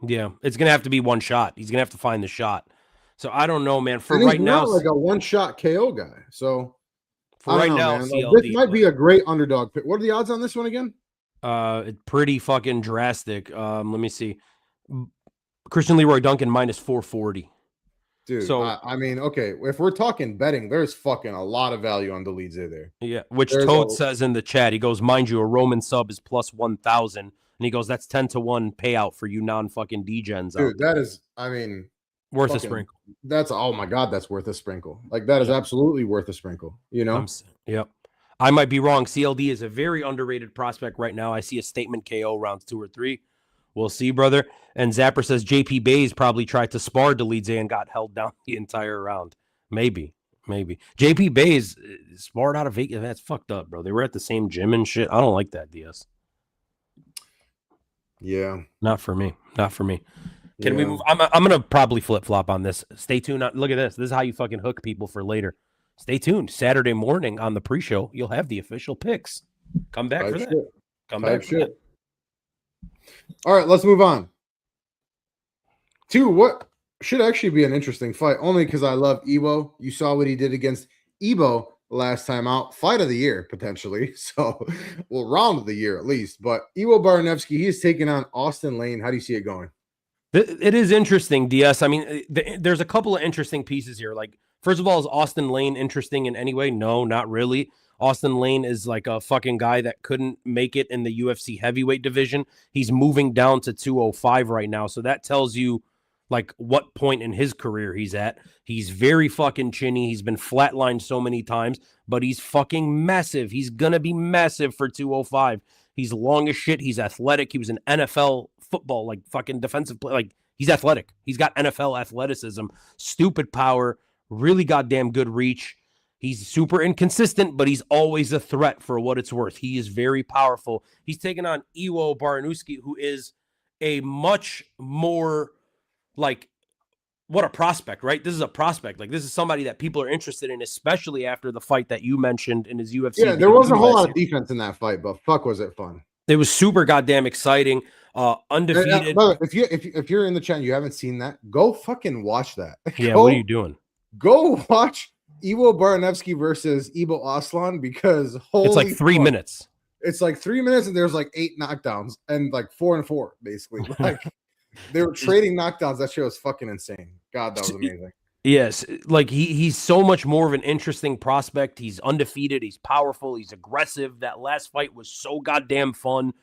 Speaker 1: Yeah, it's going to have to be one shot. He's going to have to find the shot. So I don't know, man. For right now,
Speaker 2: like a one-shot KO guy. So
Speaker 1: for right now,
Speaker 2: CLD, this might be a great underdog pick. What are the odds on this one again?
Speaker 1: It's pretty fucking drastic. Let me see. Christian Leroy Duncan minus 440.
Speaker 2: Dude, so I mean, okay, if we're talking betting, there's fucking a lot of value on Dolidze there.
Speaker 1: Yeah, which Toad says in the chat. He goes, mind you, a Roman sub is plus 1,000. And he goes, that's 10-1 payout for you non-fucking degens.
Speaker 2: Dude, that is, I mean,
Speaker 1: worth a sprinkle.
Speaker 2: That's, oh my God, that's worth a sprinkle. Like, that is absolutely worth a sprinkle, you know?
Speaker 1: Yep. I might be wrong. CLD is a very underrated prospect right now. I see a statement KO rounds 2 or 3. We'll see, brother. And Zapper says JP Bays probably tried to spar Dolidze and got held down the entire round. Maybe. Maybe. JP Bay is smart out of Vegas. That's fucked up, bro. They were at the same gym and shit. I don't like that, DS.
Speaker 2: Yeah.
Speaker 1: Not for me. Not for me. Can we
Speaker 2: Yeah.
Speaker 1: move? I'm going to probably flip-flop on this. Stay tuned. Look at this. This is how you fucking hook people for later. Stay tuned. Saturday morning on the pre-show, you'll have the official picks. Come back
Speaker 2: Type
Speaker 1: for that.
Speaker 2: shit.
Speaker 1: Come
Speaker 2: Type
Speaker 1: back for
Speaker 2: shit.
Speaker 1: that.
Speaker 2: All right, let's move on to what should actually be an interesting fight, only because I love Evo. You saw what he did against Evo last time out. Fight of the year, potentially. So, well, round of the year at least. But Evo Baranevsky, he is taking on Austin Lane. How do you see it going?
Speaker 1: It is interesting, DS. I mean, there's a couple of interesting pieces here. Like, first of all, is Austin Lane interesting in any way? No, not really. Austin Lane is like a fucking guy that couldn't make it in the UFC heavyweight division. He's moving down to 205 right now. So that tells you like what point in his career he's at. He's very fucking chinny. He's been flatlined so many times, but he's fucking massive. He's going to be massive for 205. He's long as shit. He's athletic. He was an NFL football, like fucking defensive play. Like he's athletic. He's got NFL athleticism, stupid power, really goddamn good reach. He's super inconsistent, but he's always a threat for what it's worth. He is very powerful. He's taking on Evo Baranowski, who is a much more like what a prospect, right? This is a prospect. Like this is somebody that people are interested in, especially after the fight that you mentioned in his UFC.
Speaker 2: Yeah, there wasn't a whole lot of defense in that fight, but fuck, was it fun?
Speaker 1: It was super goddamn exciting. Undefeated.
Speaker 2: If you're in the chat and you haven't seen that, go fucking watch that.
Speaker 1: Yeah, what are you doing?
Speaker 2: Go watch Evo Baranevsky versus Ibo Aslan because
Speaker 1: it's like 3 minutes.
Speaker 2: It's like 3 minutes and there's like 8 knockdowns and like 4 and 4 basically. Like they were trading knockdowns. That shit was fucking insane. God, that was amazing.
Speaker 1: Yes, like he's so much more of an interesting prospect. He's undefeated. He's powerful. He's aggressive. That last fight was so goddamn fun.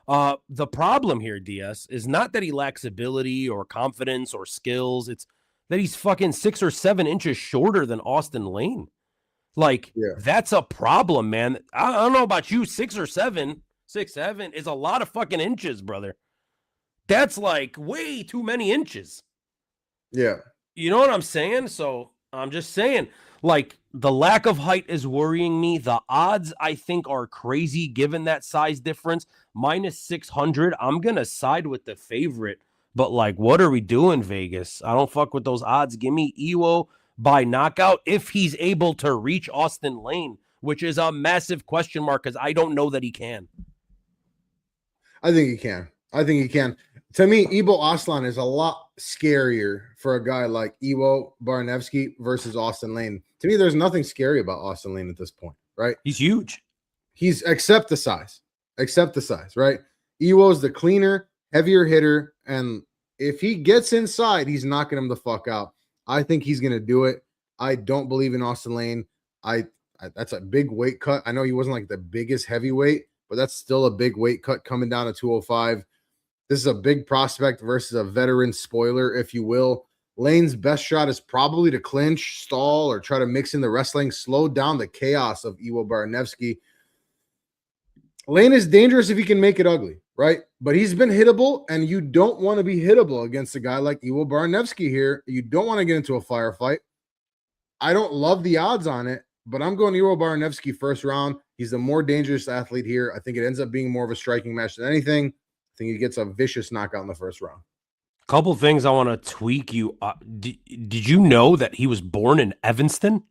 Speaker 1: The problem here, DS, is not that he lacks ability or confidence or skills. It's that he's fucking 6 or 7 inches shorter than Austin Lane. Like, that's a problem, man. I don't know about you. 6 or 7, 6, 7 is a lot of fucking inches, brother. That's like way too many inches.
Speaker 2: Yeah.
Speaker 1: You know what I'm saying? So I'm just saying, like, the lack of height is worrying me. The odds, I think, are crazy given that size difference. Minus 600. I'm going to side with the favorite. But, like, what are we doing, Vegas? I don't fuck with those odds. Give me Ewo by knockout if he's able to reach Austin Lane, which is a massive question mark because I don't know that he can.
Speaker 2: I think he can. To me, Ibo Aslan is a lot scarier for a guy like Iwo Baranevsky versus Austin Lane. To me, there's nothing scary about Austin Lane at this point, right?
Speaker 1: He's huge.
Speaker 2: He's except the size, right? Iwo's the cleaner, heavier hitter, and if he gets inside, he's knocking him the fuck out. I think he's going to do it. I don't believe in Austin Lane. That's a big weight cut. I know he wasn't like the biggest heavyweight, but that's still a big weight cut coming down to 205. This is a big prospect versus a veteran spoiler, if you will. Lane's best shot is probably to clinch, stall, or try to mix in the wrestling, slow down the chaos of Iwo Baranevsky. Lane is dangerous if he can make it ugly, right? But he's been hittable, and you don't want to be hittable against a guy like Iwo Baranevsky here. You don't want to get into a firefight. I don't love the odds on it, but I'm going Iwo Baranevsky first round. He's the more dangerous athlete here. I think it ends up being more of a striking match than anything. I think he gets a vicious knockout in the first round.
Speaker 1: Couple things I want to tweak you. Did you know that he was born in Evanston?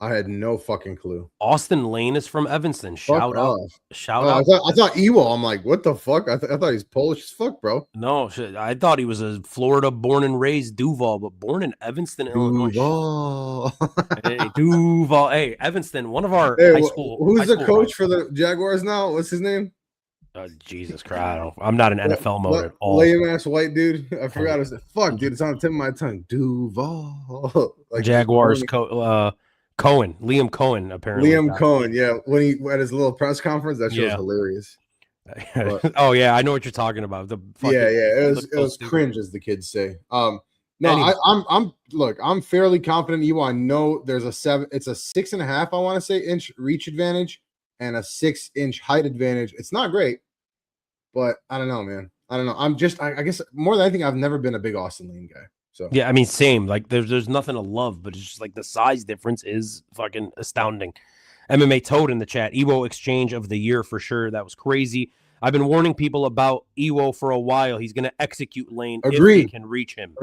Speaker 2: I had no fucking clue.
Speaker 1: Austin Lane is from Evanston. Shout out.
Speaker 2: I thought Ewo. I'm like, what the fuck? I thought he's Polish as fuck, bro.
Speaker 1: No, shit. I thought he was a Florida born and raised Duval, but born in Evanston, Illinois. Duval. Hey, Evanston, one of our high school.
Speaker 2: Who's the coach for the Jaguars now? What's his name?
Speaker 1: Jesus Christ. I'm not an NFL mode at all.
Speaker 2: Lame ass white dude. I forgot his name. Fuck, dude. It's on the tip of my tongue. Duval.
Speaker 1: Like Jaguars Cohen, Liam Cohen, apparently.
Speaker 2: Liam Cohen, yeah. When he at his little press conference, that shit was hilarious.
Speaker 1: Oh yeah, I know what you're talking about.
Speaker 2: It was cringe, as the kids say. No, anyway. I'm fairly confident. I know there's it's a 6.5, I want to say, inch reach advantage and a 6-inch height advantage. It's not great, but I don't know, man. I don't know. I guess more than anything, I've never been a big Austin Lane guy. So
Speaker 1: yeah, I mean, same. Like, there's nothing to love, but it's just like the size difference is fucking astounding. MMA Toad in the chat. Ewo exchange of the year for sure. That was crazy. I've been warning people about Ewo for a while. He's going to execute Lane if he can reach him.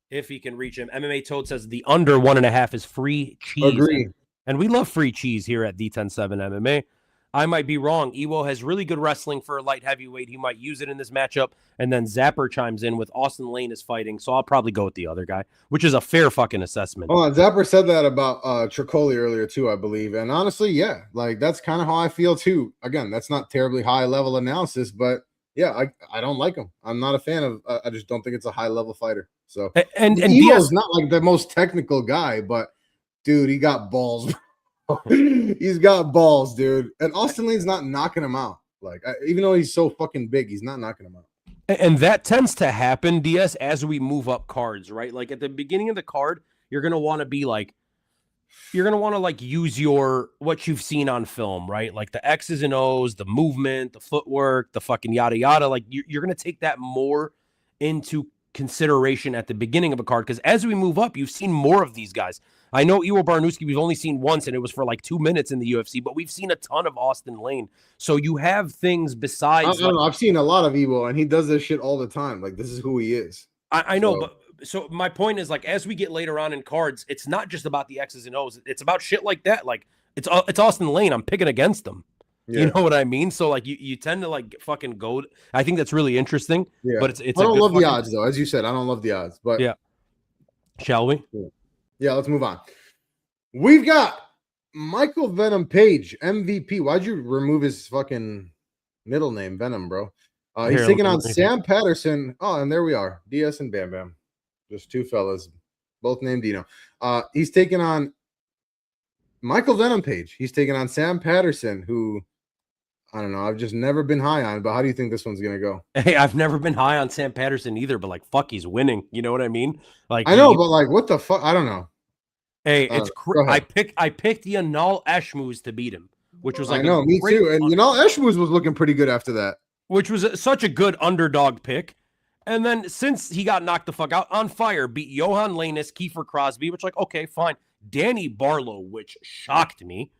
Speaker 1: If he can reach him. MMA Toad says the under 1.5 is free cheese. And we love free cheese here at D107 MMA. I might be wrong. Ewo has really good wrestling for a light heavyweight. He might use it in this matchup. And then Zapper chimes in with Austin Lane is fighting. So I'll probably go with the other guy, which is a fair fucking assessment.
Speaker 2: Oh, Zapper said that about Tricoli earlier too, I believe. And honestly, yeah, like that's kind of how I feel too. Again, that's not terribly high level analysis, but yeah, I don't like him. I'm not a fan of. I just don't think it's a high level fighter. So
Speaker 1: and
Speaker 2: Evo's not like the most technical guy, but dude, he got balls. He's got balls, dude. And Austin Lane's not knocking him out. Like, even though he's so fucking big, he's not knocking him out.
Speaker 1: And that tends to happen, DS, as we move up cards, right? Like at the beginning of the card, you're gonna want to be like, you're gonna want to like use your what you've seen on film, right? Like the X's and O's, the movement, the footwork, the fucking yada yada. Like you're gonna take that more into consideration at the beginning of a card because as we move up, you've seen more of these guys. I know Iwo Barnowski we've only seen once, and it was for like 2 minutes in the UFC, but we've seen a ton of Austin Lane. So you have things besides.
Speaker 2: I don't know. I've seen a lot of Iwo, and he does this shit all the time. Like this is who he is.
Speaker 1: I know, but so my point is like as we get later on in cards, it's not just about the X's and O's. It's about shit like that. Like it's Austin Lane. I'm picking against him. Yeah. You know what I mean? So like you tend to like fucking go. I think that's really interesting.
Speaker 2: Yeah,
Speaker 1: but it's.
Speaker 2: I don't love the odds though, as you said. I don't love the odds, but
Speaker 1: yeah. Shall we?
Speaker 2: Yeah, let's move on. We've got Michael Venom Page, MVP. Why'd you remove his fucking middle name, Venom, bro? He's taking on Sam Patterson. Oh, and there we are. DS and Bam Bam. Just two fellas, both named Dino. He's taking on Michael Venom Page. He's taking on Sam Patterson, who I don't know. I've just never been high on, but how do you think this one's gonna go?
Speaker 1: Hey, I've never been high on Sam Patterson either, but like fuck, he's winning. You know what I mean? Like
Speaker 2: I know, but like what the fuck? I don't know.
Speaker 1: Hey, it's I picked Yanal Eshmuz to beat him, which was like
Speaker 2: I know, me too. And Yanal Eshmuz was looking pretty good after that,
Speaker 1: which was such a good underdog pick. And then since he got knocked the fuck out, On Fire beat Johan Lanis, Kiefer Crosby, which like okay, fine. Danny Barlow, which shocked me.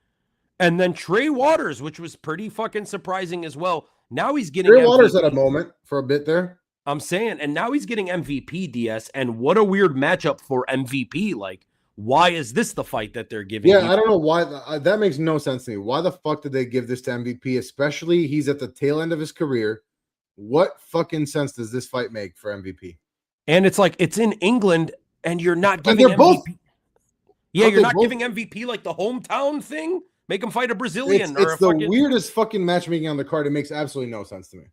Speaker 1: And then Trey Waters, which was pretty fucking surprising as well. Now he's getting
Speaker 2: Trey Waters at a moment for a bit there.
Speaker 1: I'm saying, and now he's getting MVP DS. And what a weird matchup for MVP. Like, why is this the fight that they're giving?
Speaker 2: Yeah, I don't know why. That makes no sense to me. Why the fuck did they give this to MVP? Especially he's at the tail end of his career. What fucking sense does this fight make for MVP?
Speaker 1: And it's like it's in England, and you're not giving MVP. Both, yeah, you're not giving MVP like the hometown thing. Make him fight a Brazilian.
Speaker 2: It's the weirdest fucking matchmaking on the card. It makes absolutely no sense to me.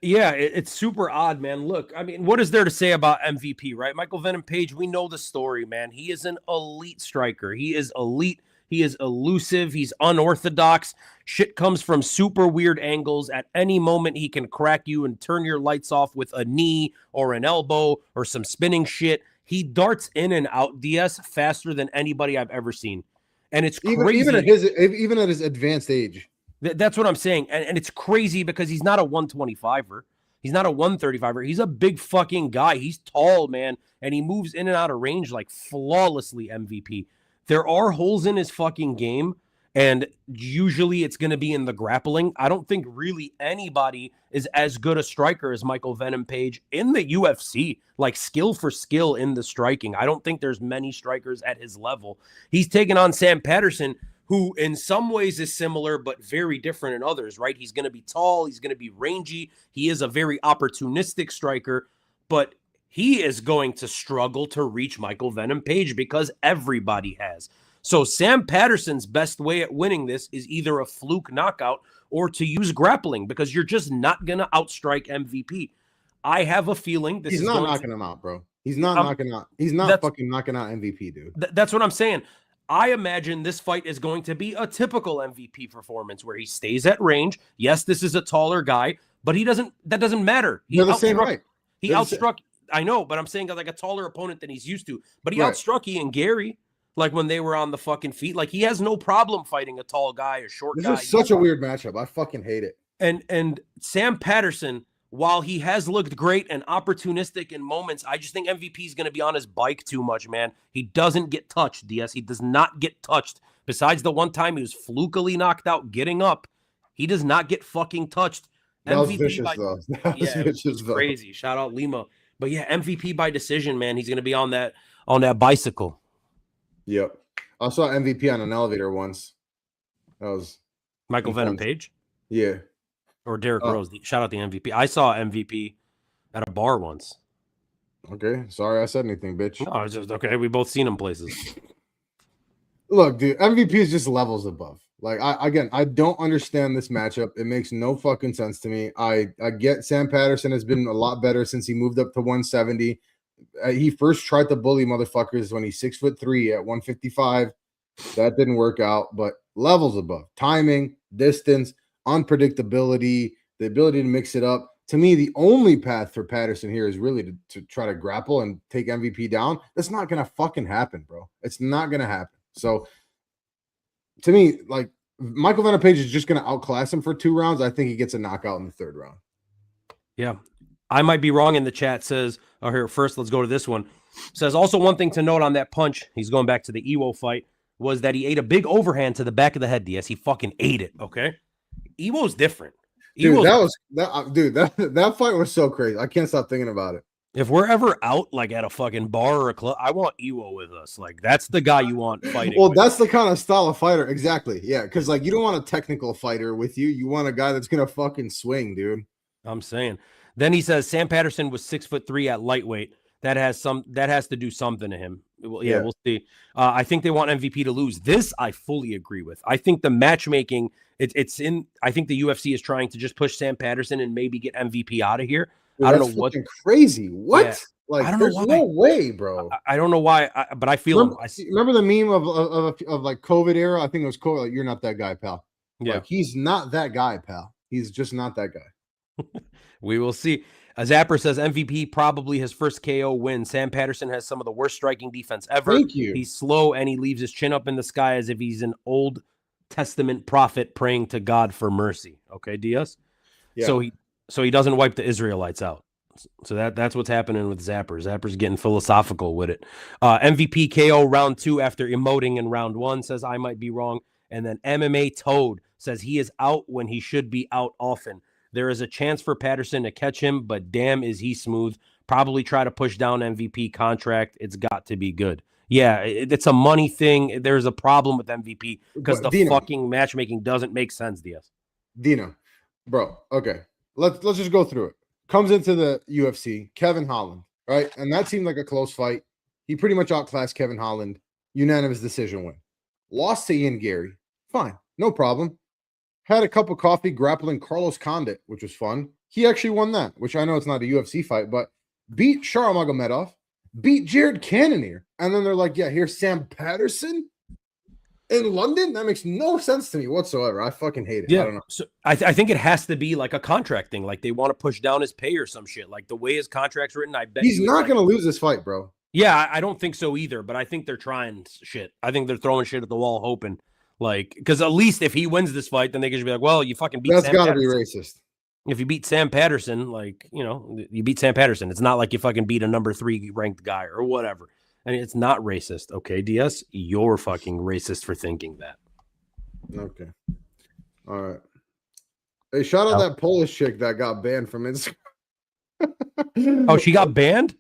Speaker 1: Yeah, it's super odd, man. Look, I mean, what is there to say about MVP, right? Michael Venom Page, we know the story, man. He is an elite striker. He is elite. He is elusive. He's unorthodox. Shit comes from super weird angles. At any moment, he can crack you and turn your lights off with a knee or an elbow or some spinning shit. He darts in and out DS faster than anybody I've ever seen. And it's crazy.
Speaker 2: Even at his advanced age.
Speaker 1: That's what I'm saying. And it's crazy because he's not a 125er. He's not a 135er. He's a big fucking guy. He's tall, man. And he moves in and out of range like flawlessly MVP. There are holes in his fucking game. And usually it's going to be in the grappling. I don't think really anybody is as good a striker as Michael Venom Page in the UFC, like skill for skill in the striking. I don't think there's many strikers at his level. He's taken on Sam Patterson, who in some ways is similar, but very different in others, right? He's going to be tall. He's going to be rangy. He is a very opportunistic striker, but he is going to struggle to reach Michael Venom Page because everybody has. So Sam Patterson's best way at winning this is either a fluke knockout or to use grappling because you're just not going to outstrike MVP. I have a feeling
Speaker 2: he's not knocking him out, bro. He's not knocking out. He's not fucking knocking out MVP, dude.
Speaker 1: That's what I'm saying. I imagine this fight is going to be a typical MVP performance where he stays at range. Yes, this is a taller guy, but that doesn't matter.
Speaker 2: They're the same height.
Speaker 1: He outstruck, I know, but I'm saying like a taller opponent than he's used to. But he outstruck Ian Gary. Like when they were on the fucking feet, like he has no problem fighting a tall guy, a short guy.
Speaker 2: This is such a weird matchup. I fucking hate it.
Speaker 1: And Sam Patterson while he has looked great and opportunistic in moments, I just think MVP is going to be on his bike too much, man. He doesn't get touched, DS. He does not get touched. Besides the one time he was flukily knocked out getting up, he does not get fucking touched.
Speaker 2: That was
Speaker 1: MVP
Speaker 2: vicious, though. That was vicious, though.
Speaker 1: Crazy. Shout out Lima. But yeah, MVP by decision, man. He's going to be on that bicycle.
Speaker 2: Yep. I saw MVP on an elevator once. That was
Speaker 1: Michael Venom Page?
Speaker 2: Yeah.
Speaker 1: Or Derrick Rose. Shout out the MVP. I saw MVP at a bar once.
Speaker 2: Okay. Sorry I said anything, bitch.
Speaker 1: No, it's just okay. We both seen him places.
Speaker 2: Look, dude, MVP is just levels above. Like, I don't understand this matchup. It makes no fucking sense to me. I get Sam Patterson has been a lot better since he moved up to 170. He first tried to bully motherfuckers when he's 6'3" at 155. That didn't work out, but levels above. Timing, distance, unpredictability, the ability to mix it up. To me, the only path for Patterson here is really to try to grapple and take MVP down. That's not going to fucking happen, bro. It's not going to happen. So, to me, like, Michael Venom Page is just going to outclass him for 2 rounds. I think he gets a knockout in the 3rd round.
Speaker 1: Yeah. I might be wrong in the chat. Says, oh, here, first, let's go to this one. Says, also one thing to note on that punch, he's going back to the Ewo fight, was that he ate a big overhand to the back of the head, DS. He fucking ate it, okay? Ewo's different.
Speaker 2: Dude, that fight was so crazy. I can't stop thinking about it.
Speaker 1: If we're ever out like at a fucking bar or a club, I want Ewo with us. Like, that's the guy you want fighting.
Speaker 2: Well, that's the kind of style of fighter. Exactly. Yeah, because like you don't want a technical fighter with you. You want a guy that's gonna fucking swing, dude.
Speaker 1: I'm saying. Then he says Sam Patterson was 6'3" at lightweight. That has to do something to him. Well, yeah, we'll see. I think they want MVP to lose. This I fully agree with. I think the matchmaking, it's in. I think the UFC is trying to just push Sam Patterson and maybe get MVP out of here.
Speaker 2: Dude, I don't know what. Crazy. What? Yeah. Like, I don't know why. No way, bro.
Speaker 1: I don't know why, but I feel.
Speaker 2: Remember the meme of like COVID era? I think it was COVID. Like, you're not that guy, pal. Yeah, like, he's not that guy, pal. He's just not that guy.
Speaker 1: We will see. Zapper says MVP probably his first KO win. Sam Patterson has some of the worst striking defense ever.
Speaker 2: Thank you.
Speaker 1: He's slow and he leaves his chin up in the sky as if he's an Old Testament prophet praying to God for mercy. Okay, Diaz? Yeah. So he doesn't wipe the Israelites out. So that's what's happening with Zapper. Zapper's getting philosophical with it. MVP KO round 2 after emoting in round 1 says I might be wrong. And then MMA Toad says he is out when he should be out often. There is a chance for Patterson to catch him, but damn, is he smooth. Probably try to push down MVP contract. It's got to be good. Yeah, it's a money thing. There's a problem with MVP because the fucking matchmaking doesn't make sense, Diaz.
Speaker 2: Dino, bro, okay. Let's just go through it. Comes into the UFC, Kevin Holland, right? And that seemed like a close fight. He pretty much outclassed Kevin Holland. Unanimous decision win. Lost to Ian Gary. Fine, no problem. Had a cup of coffee grappling Carlos Condit, which was fun. He actually won that, which I know it's not a UFC fight, but beat Sharyl Magomedov, beat Jared Cannonier. And then they're like, yeah, here's Sam Patterson in London? That makes no sense to me whatsoever. I fucking hate it.
Speaker 1: Yeah.
Speaker 2: I don't know.
Speaker 1: So I think it has to be like a contract thing. Like they want to push down his pay or some shit. Like the way his contract's written, I bet
Speaker 2: he's not going to lose this fight, bro.
Speaker 1: Yeah, I don't think so either, but I think they're trying shit. I think they're throwing shit at the wall hoping. Like, because at least if he wins this fight, then they can just be like, well, you fucking beat Sam Patterson. That's got to be racist. If you beat Sam Patterson, like, you know, you beat Sam Patterson. It's not like you fucking beat a number 3 ranked guy or whatever. And it's not racist. Okay, DS, you're fucking racist for thinking that.
Speaker 2: Okay. All right. Hey, shout out that Polish chick that got banned from Instagram.
Speaker 1: Oh, she got banned?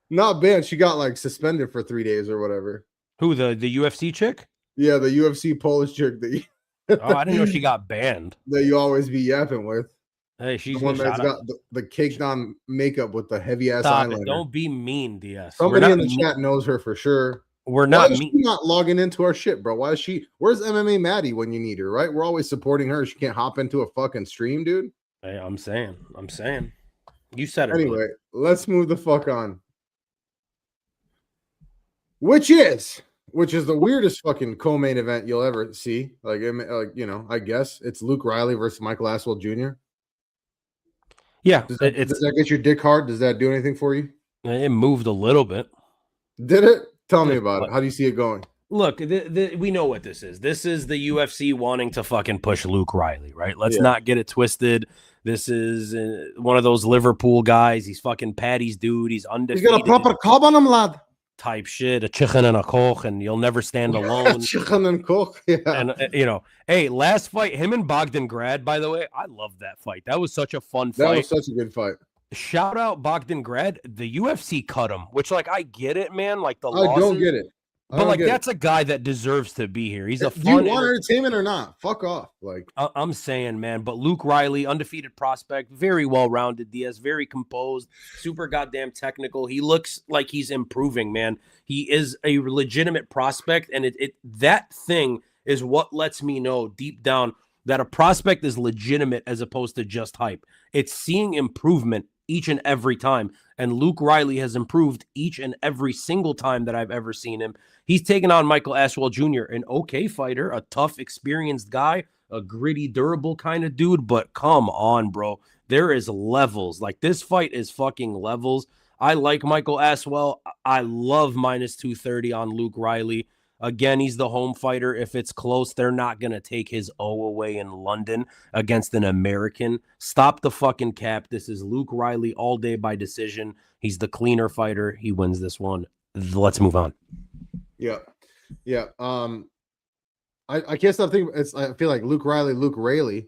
Speaker 2: Not banned. She got like suspended for 3 days or whatever.
Speaker 1: Who, the UFC chick?
Speaker 2: Yeah, the UFC Polish chick that you
Speaker 1: oh, I didn't know she got banned.
Speaker 2: That you always be yapping with.
Speaker 1: Hey, she's
Speaker 2: the one that's got the caked on makeup with the heavy ass
Speaker 1: Stop
Speaker 2: eyeliner.
Speaker 1: It. Don't be mean, DS.
Speaker 2: Somebody in the chat knows her for sure.
Speaker 1: We're not.
Speaker 2: Why is she not logging into our shit, bro? Why is she? Where's MMA Maddie when you need her? Right? We're always supporting her. She can't hop into a fucking stream, dude.
Speaker 1: Hey, I'm saying. You said it.
Speaker 2: Anyway, let's move the fuck on. Which is the weirdest fucking co-main event you'll ever see. Like, you know, I guess it's Luke Riley versus Michael Aswell Jr.
Speaker 1: Yeah.
Speaker 2: Does that get your dick hard? Does that do anything for you?
Speaker 1: It moved a little bit.
Speaker 2: Did it? Tell me about it. How do you see it going?
Speaker 1: Look, we know what this is. This is the UFC wanting to fucking push Luke Riley, right? Let's not get it twisted. This is one of those Liverpool guys. He's fucking Paddy's dude. He's undefeated.
Speaker 2: He's got a proper cob on him, lad.
Speaker 1: Type shit, a chicken and a koch, and you'll never stand alone.
Speaker 2: Chicken and koch, yeah.
Speaker 1: And hey, last fight, him and Bogdan Grad, by the way, I love that fight. That was such a fun fight.
Speaker 2: That was such a good fight.
Speaker 1: Shout out Bogdan Grad. The UFC cut him, which I get it, man. Like the
Speaker 2: I don't get it.
Speaker 1: But that's a guy that deserves to be here. He's a fun.
Speaker 2: Do you want entertainment or not? Fuck off. Like
Speaker 1: I'm saying, man. But Luke Riley, undefeated prospect, very well-rounded. Diaz, very composed, super goddamn technical. He looks like he's improving, man. He is a legitimate prospect, and that thing is what lets me know deep down that a prospect is legitimate as opposed to just hype. It's seeing improvement each and every time. And Luke Riley has improved each and every single time that I've ever seen him. He's taken on Michael Ashwell Jr., an okay fighter, a tough, experienced guy, a gritty, durable kind of dude. But come on, bro. There is levels. Like, this fight is fucking levels. I like Michael Ashwell. I love minus 230 on Luke Riley. Again, he's the home fighter. If it's close, they're not going to take his O away in London against an American. Stop the fucking cap. This is Luke Riley all day by decision. He's the cleaner fighter. He wins this one. Let's move on.
Speaker 2: Yeah. Yeah. I can't stop thinking. I feel like Luke Riley, Luke Raley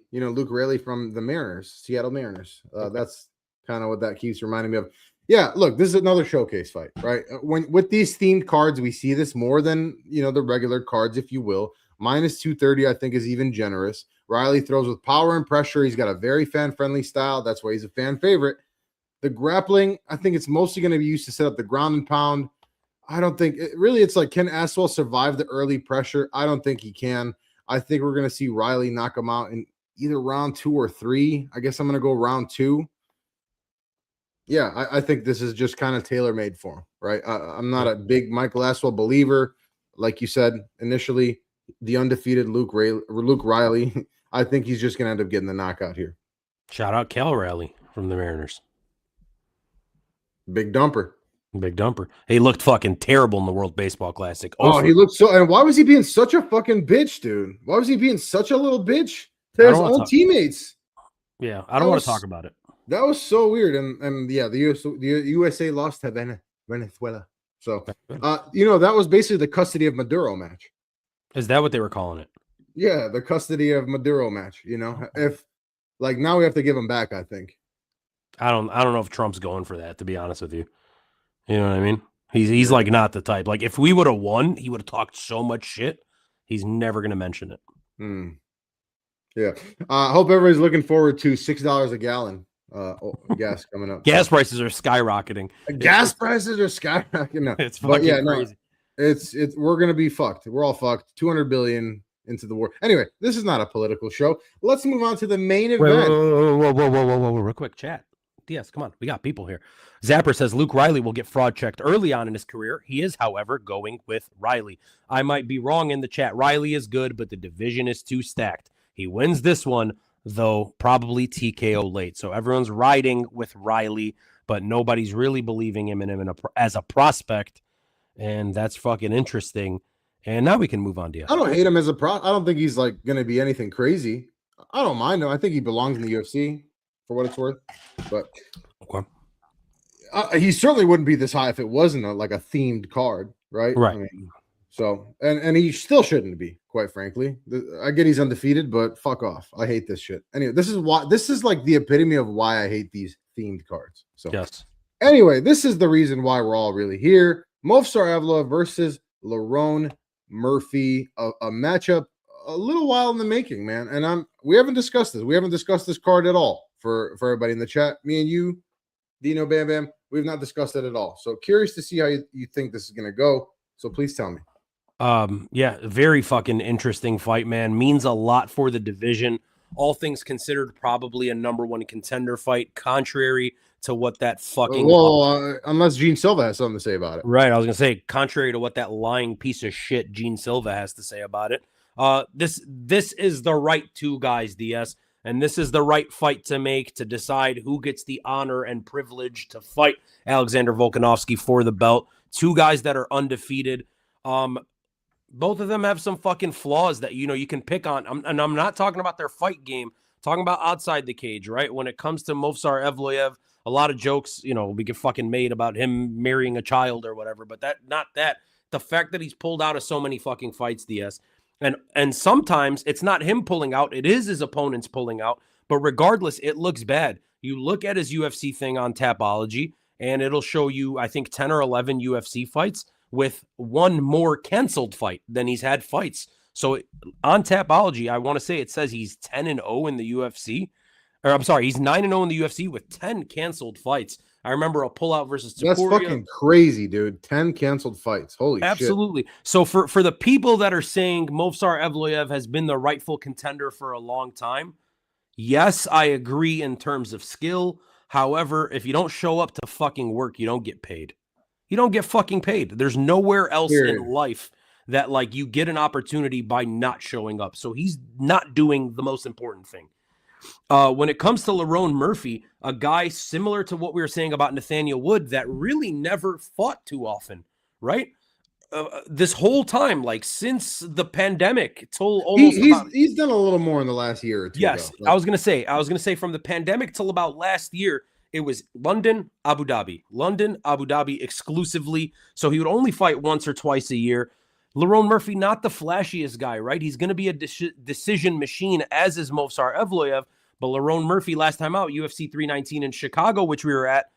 Speaker 2: from the Mariners, Seattle Mariners. That's kind of what that keeps reminding me of. Yeah, look, this is another showcase fight, right? When with these themed cards, we see this more than the regular cards, if you will. Minus 230, I think, is even generous. Riley throws with power and pressure. He's got a very fan-friendly style. That's why he's a fan favorite. The grappling, I think it's mostly going to be used to set up the ground and pound. I don't think it's like, can Ashwell survive the early pressure? I don't think he can. I think we're going to see Riley knock him out in either round 2 or 3. I guess I'm going to go round 2. Yeah, I think this is just kind of tailor-made for him, right? I'm not a big Michael Ashwell believer. Like you said initially, the undefeated Luke Riley, I think he's just going to end up getting the knockout here.
Speaker 1: Shout out Cal Riley from the Mariners.
Speaker 2: Big dumper.
Speaker 1: He looked fucking terrible in the World Baseball Classic.
Speaker 2: He looked so. And why was he being such a fucking bitch, dude? Why was he being such a little bitch to his own teammaats?
Speaker 1: Yeah, I don't want to talk about it.
Speaker 2: That was so weird. And yeah, the USA lost to Venezuela. So, that was basically the custody of Maduro match.
Speaker 1: Is that what they were calling it?
Speaker 2: Yeah, the custody of Maduro match. If now we have to give him back, I think.
Speaker 1: I don't know if Trump's going for that, to be honest with you. You know what I mean? He's like not the type. Like, if we would have won, he would have talked so much shit. He's never going to mention it.
Speaker 2: Yeah. I hope everybody's looking forward to $6 a gallon. Gas coming up.
Speaker 1: Gas prices are skyrocketing.
Speaker 2: No.
Speaker 1: It's fucking crazy.
Speaker 2: It's we're gonna be fucked. We're all fucked. 200 billion into the war. Anyway, this is not a political show. Let's move on to the main event.
Speaker 1: Whoa, real quick, chat. Yes, come on. We got people here. Zapper says Luke Riley will get fraud checked early on in his career. He is, however, going with Riley. I might be wrong in the chat. Riley is good, but the division is too stacked. He wins this one, though probably TKO late. So everyone's riding with Riley, but nobody's really believing him as a prospect. And that's fucking interesting. And now we can move on to you.
Speaker 2: I don't hate him as a pro. I don't think he's going to be anything crazy. I don't mind him. I think he belongs in the UFC for what it's worth. But
Speaker 1: okay.
Speaker 2: He certainly wouldn't be this high if it wasn't a themed card, right?
Speaker 1: Right.
Speaker 2: I mean, so, and he still shouldn't be, quite frankly. I get he's undefeated, but fuck off. I hate this shit. Anyway, this is like the epitome of why I hate these themed cards. So,
Speaker 1: yes.
Speaker 2: Anyway, this is the reason why we're all really here. Movsar Evloev versus Lerone Murphy, a matchup a little while in the making, man. And we haven't discussed this. We haven't discussed this card at all for everybody in the chat. Me and you, Dino, Bam Bam, we've not discussed it at all. So curious to see how you think this is going to go. So please tell me.
Speaker 1: Yeah, very fucking interesting fight, man. Means a lot for the division. All things considered, probably a number one contender fight, contrary to what that fucking...
Speaker 2: unless Gene Silva has something to say about it.
Speaker 1: Right, I was going to say, contrary to what that lying piece of shit Gene Silva has to say about it. This is the right two guys, DS, and this is the right fight to make to decide who gets the honor and privilege to fight Alexander Volkanovski for the belt. Two guys that are undefeated. Both of them have some fucking flaws that, you can pick on. And I'm not talking about their fight game, talking about outside the cage, right? When it comes to Movsar Evloev, a lot of jokes, we get fucking made about him marrying a child or whatever, but not that. The fact that he's pulled out of so many fucking fights, DS, and sometimes it's not him pulling out, it is his opponents pulling out, but regardless, it looks bad. You look at his UFC thing on Tapology, and it'll show you, I think, 10 or 11 UFC fights with one more canceled fight than he's had fights. So on Tapology, I want to say it says he's 10-0 in the UFC. Or I'm sorry, he's 9-0 in the UFC with 10 canceled fights. I remember a pullout versus Topuria.
Speaker 2: That's fucking crazy, dude. 10 canceled fights. Holy shit.
Speaker 1: Absolutely. So for the people that are saying Movsar Evloev has been the rightful contender for a long time, yes, I agree in terms of skill. However, if you don't show up to fucking work, you don't get paid. You don't get fucking paid. There's nowhere else in life that like you get an opportunity by not showing up. So he's not doing the most important thing. When it comes to Lerone Murphy, a guy similar to what we were saying about Nathaniel Wood that really never fought too often, right? This whole time, like since the pandemic, till almost
Speaker 2: he's done a little more in the last year or two.
Speaker 1: Yes,
Speaker 2: like,
Speaker 1: I was gonna say from the pandemic till about last year, it was London, Abu Dhabi exclusively. So he would only fight once or twice a year. Lerone Murphy, not the flashiest guy, right? He's going to be a decision machine, as is Movsar Evloev. But Lerone Murphy, last time out, UFC 319 in Chicago, which we were at,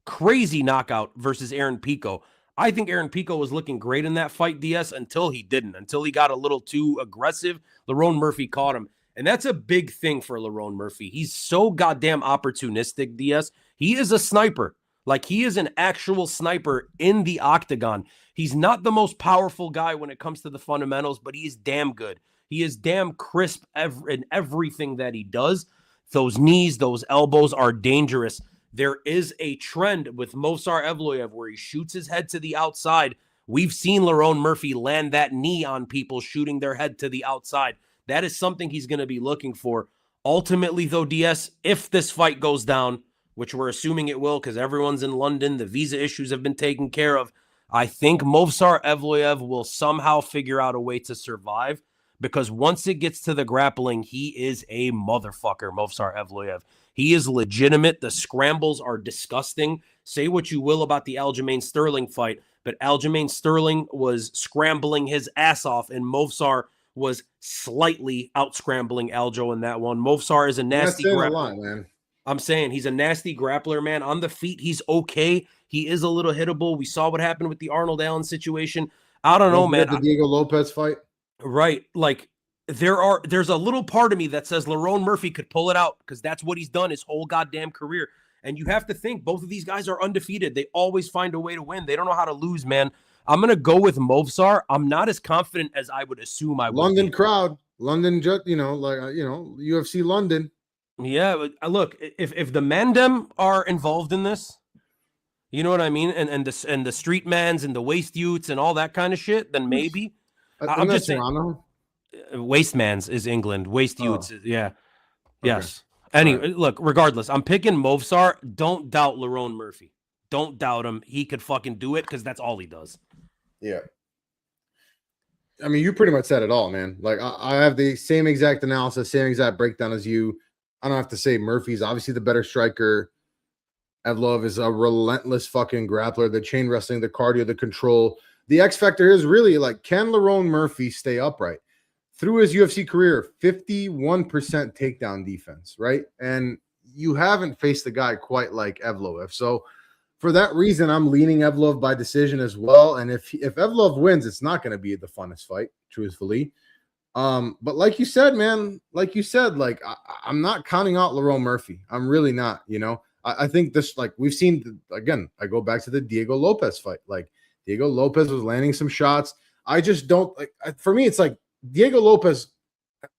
Speaker 1: crazy knockout versus Aaron Pico. I think Aaron Pico was looking great in that fight, DS, until he didn't. Until he got a little too aggressive, Lerone Murphy caught him. And that's a big thing for Lerone Murphy. He's so goddamn opportunistic, DS. He is a sniper. Like, he is an actual sniper in the octagon. He's not the most powerful guy when it comes to the fundamentals, but he is damn good. He is damn crisp in everything that he does. Those knees, those elbows are dangerous. There is a trend with Movsar Evloev where he shoots his head to the outside. We've seen Lerone Murphy land that knee on people shooting their head to the outside. That is something he's going to be looking for. Ultimately, though, DS, if this fight goes down, which we're assuming it will because everyone's in London, the visa issues have been taken care of, I think Movsar Evloev will somehow figure out a way to survive, because once it gets to the grappling, he is a motherfucker, Movsar Evloev. He is legitimate. The scrambles are disgusting. Say what you will about the Aljamain Sterling fight, but Aljamain Sterling was scrambling his ass off, and Movsar was slightly out-scrambling Aljo in that one. Movsar is a nasty grappler. Man. I'm saying he's a nasty grappler, man. On the feet, he's okay. He is a little hittable. We saw what happened with the Arnold Allen situation. I don't know, man.
Speaker 2: The Diego Lopez fight.
Speaker 1: Right. Like, there's a little part of me that says Lerone Murphy could pull it out because that's what he's done his whole goddamn career. And you have to think both of these guys are undefeated. They always find a way to win. They don't know how to lose, man. I'm going to go with Movsar. I'm not as confident as I would assume I would.
Speaker 2: London crowd. London, UFC London.
Speaker 1: Yeah, but look, if the Mandem are involved in this, you know what I mean, and the street mans and the waist youths and all that kind of shit, then maybe. I'm just saying. Waste mans is England. Waist youths, yeah, okay. Yes. Anyway, look, regardless, I'm picking Movsar. Don't doubt Lerone Murphy. Don't doubt him. He could fucking do it because that's all he does.
Speaker 2: Yeah. I mean, you pretty much said it all, man. Like, I have the same exact analysis, same exact breakdown as you. I don't have to say Murphy's obviously the better striker. Evloev is a relentless fucking grappler. The chain wrestling, the cardio, the control. The X factor is really like, can Lerone Murphy stay upright? Through his UFC career, 51% takedown defense, right? And you haven't faced a guy quite like Evloev. So for that reason, I'm leaning Evloev by decision as well. And if Evloev wins, it's not going to be the funnest fight, truthfully. But like you said, man, I'm not counting out Lerone Murphy. I'm really not, I think this, like we've seen, again, I go back to the Diego Lopez fight. Like, Diego Lopez was landing some shots. I just don't, for me, it's like Diego Lopez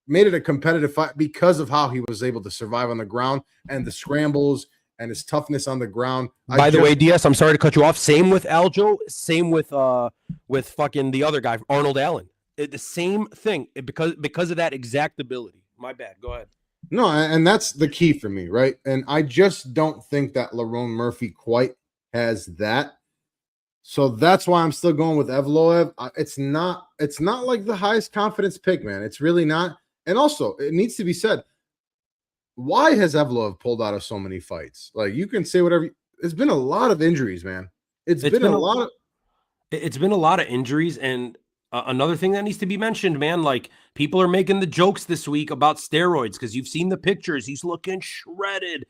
Speaker 2: made it a competitive fight because of how he was able to survive on the ground and the scrambles and his toughness on the ground.
Speaker 1: By the way, DS, I'm sorry to cut you off. Same with Aljo. Same with fucking the other guy, Arnold Allen. The same thing because of that exact ability. My bad. Go ahead.
Speaker 2: No, and that's the key for me, right? And I just don't think that Lerone Murphy quite has that. So that's why I'm still going with Evloev. It's not like the highest confidence pick, man. It's really not. And also, it needs to be said, why has Evloev pulled out of so many fights? Like, you can say whatever. It's been a lot of injuries, man. It's been a lot of.
Speaker 1: It's been a lot of injuries, and another thing that needs to be mentioned, man. Like, people are making the jokes this week about steroids because you've seen the pictures. He's looking shredded.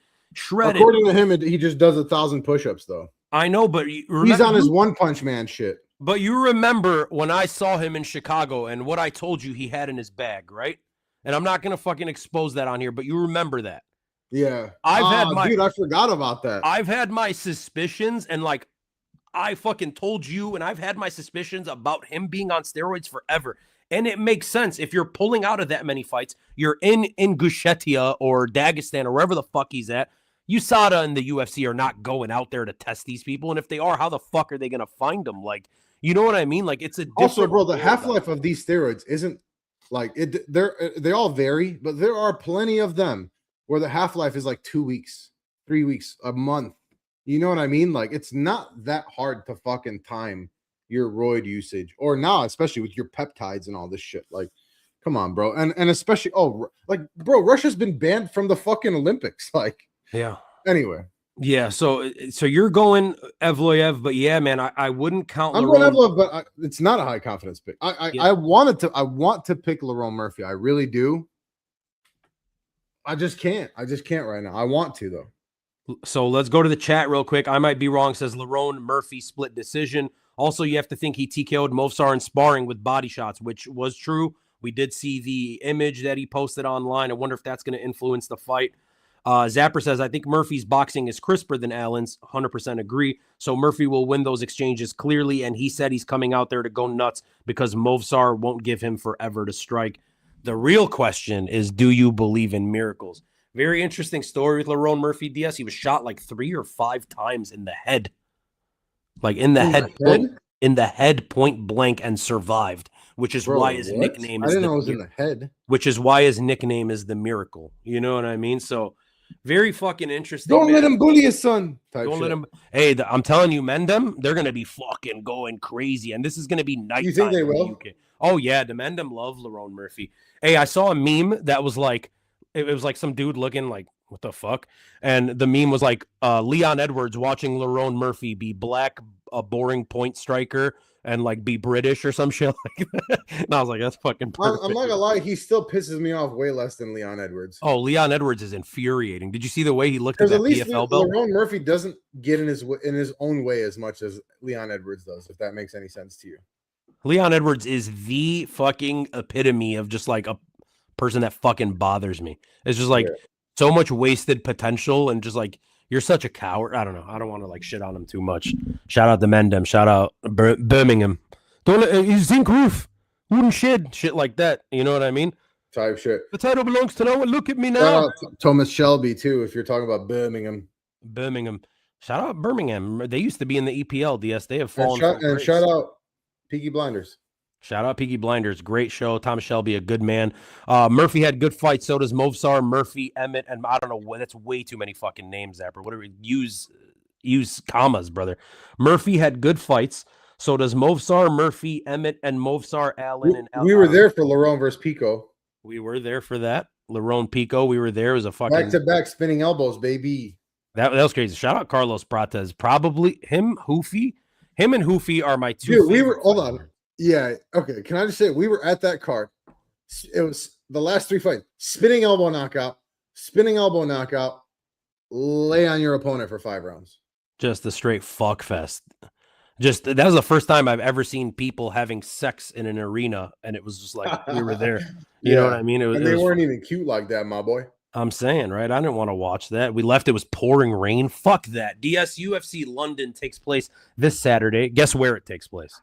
Speaker 2: According to him, he just does 1,000 push-ups, though.
Speaker 1: I know, but
Speaker 2: he's on his One Punch Man shit.
Speaker 1: But you remember when I saw him in Chicago and what I told you he had in his bag, right? And I'm not gonna fucking expose that on here, but you remember that.
Speaker 2: Yeah.
Speaker 1: Dude,
Speaker 2: I forgot about that.
Speaker 1: I've had my suspicions, and like I fucking told you, and I've had my suspicions about him being on steroids forever. And it makes sense. If you're pulling out of that many fights, you're in Ingushetia or Dagestan or wherever the fuck he's at. USADA and the UFC are not going out there to test these people. And if they are, how the fuck are they going to find them? Like, you know what I mean? Like, it's a different
Speaker 2: also, bro, the half-life of these steroids isn't like it. They all vary, but there are plenty of them where the half-life is like 2 weeks, 3 weeks, a month. You know what I mean? Like, it's not that hard to fucking time your roid usage, or now, especially with your peptides and all this shit. Like, come on, bro. And especially, like, bro, Russia's been banned from the fucking Olympics. Like,
Speaker 1: yeah.
Speaker 2: Anyway.
Speaker 1: Yeah. So you're going Evloev, but yeah, man, I wouldn't count.
Speaker 2: I'm going Evloev, but it's not a high confidence pick. I want to pick Lerone Murphy. I really do. I just can't right now. I want to, though.
Speaker 1: So let's go to the chat real quick. I might be wrong. Says Lerone Murphy split decision. Also, you have to think he TKO'd Movsar in sparring with body shots, which was true. We did see the image that he posted online. I wonder if that's going to influence the fight. Zapper says, I think Murphy's boxing is crisper than Allen's. 100% agree. So Murphy will win those exchanges clearly, and he said he's coming out there to go nuts because Movsar won't give him forever to strike. The real question is, do you believe in miracles? Very interesting story with Lerone Murphy Diaz. He was shot like 3 or 5 times in the head. Like in the head point blank, and survived, which is why his nickname is
Speaker 2: in the head.
Speaker 1: Which is why his nickname is the Miracle. You know what I mean? So very fucking interesting.
Speaker 2: Don't let him bully his son.
Speaker 1: Don't let him. Hey, I'm telling you, Mendham, they're gonna be fucking going crazy, and this is gonna be nighttime.
Speaker 2: You think they will?
Speaker 1: Oh yeah, the Mendham love Lerone Murphy. Hey, I saw a meme that was like, it was like some dude looking like, what the fuck? And the meme was like Leon Edwards watching Lerone Murphy be black, a boring point striker, and like be British or some shit like that. And I was like, that's fucking perfect.
Speaker 2: I'm not gonna lie, he still pisses me off way less than Leon Edwards.
Speaker 1: Oh, Leon Edwards is infuriating. Did you see the way he looked at that PFL belt?
Speaker 2: Lerone Murphy doesn't get in his own way as much as Leon Edwards does, if that makes any sense to you.
Speaker 1: Leon Edwards is the fucking epitome of just like a person that fucking bothers me. It's just like so much wasted potential, and just like, you're such a coward. I don't know. I don't want to like shit on him too much. Shout out to Mendham. Shout out Birmingham. Don't let zinc roof, wooden shed, shit like that. You know what I mean?
Speaker 2: Type shit.
Speaker 1: The title belongs to no one. Look at me now.
Speaker 2: Shout out Thomas Shelby too, if you're talking about Birmingham.
Speaker 1: Shout out Birmingham. They used to be in the EPL. DS. They have fallen.
Speaker 2: And shout out Peaky Blinders.
Speaker 1: Shout out Peaky Blinders. Great show. Thomas Shelby, a good man. Murphy had good fights. So does Movsar, Murphy, Emmett, and I don't know what. That's way too many fucking names, Zapper. Whatever. Use commas, brother. Murphy had good fights. So does Movsar, Murphy, Emmett, and Movsar, Allen, and
Speaker 2: we were there for Lerone versus Pico.
Speaker 1: We were there for that. Lerone Pico. We were there. It was a fucking
Speaker 2: back-to-back spinning elbows, baby.
Speaker 1: That was crazy. Shout out Carlos Prates. Probably him, Hoofy. Him and Hoofy are my two.
Speaker 2: Dude, we were. Hold on. Yeah. Okay. Can I just say, we were at that card. It was the last 3 fights: spinning elbow knockout, lay on your opponent for 5 rounds.
Speaker 1: Just a straight fuck fest. Just that was the first time I've ever seen people having sex in an arena, and it was just like we were there. You know what I mean?
Speaker 2: They weren't even cute like that, my boy.
Speaker 1: I'm saying, right? I didn't want to watch that. We left. It was pouring rain. Fuck that. DS UFC London takes place this Saturday. Guess where it takes place?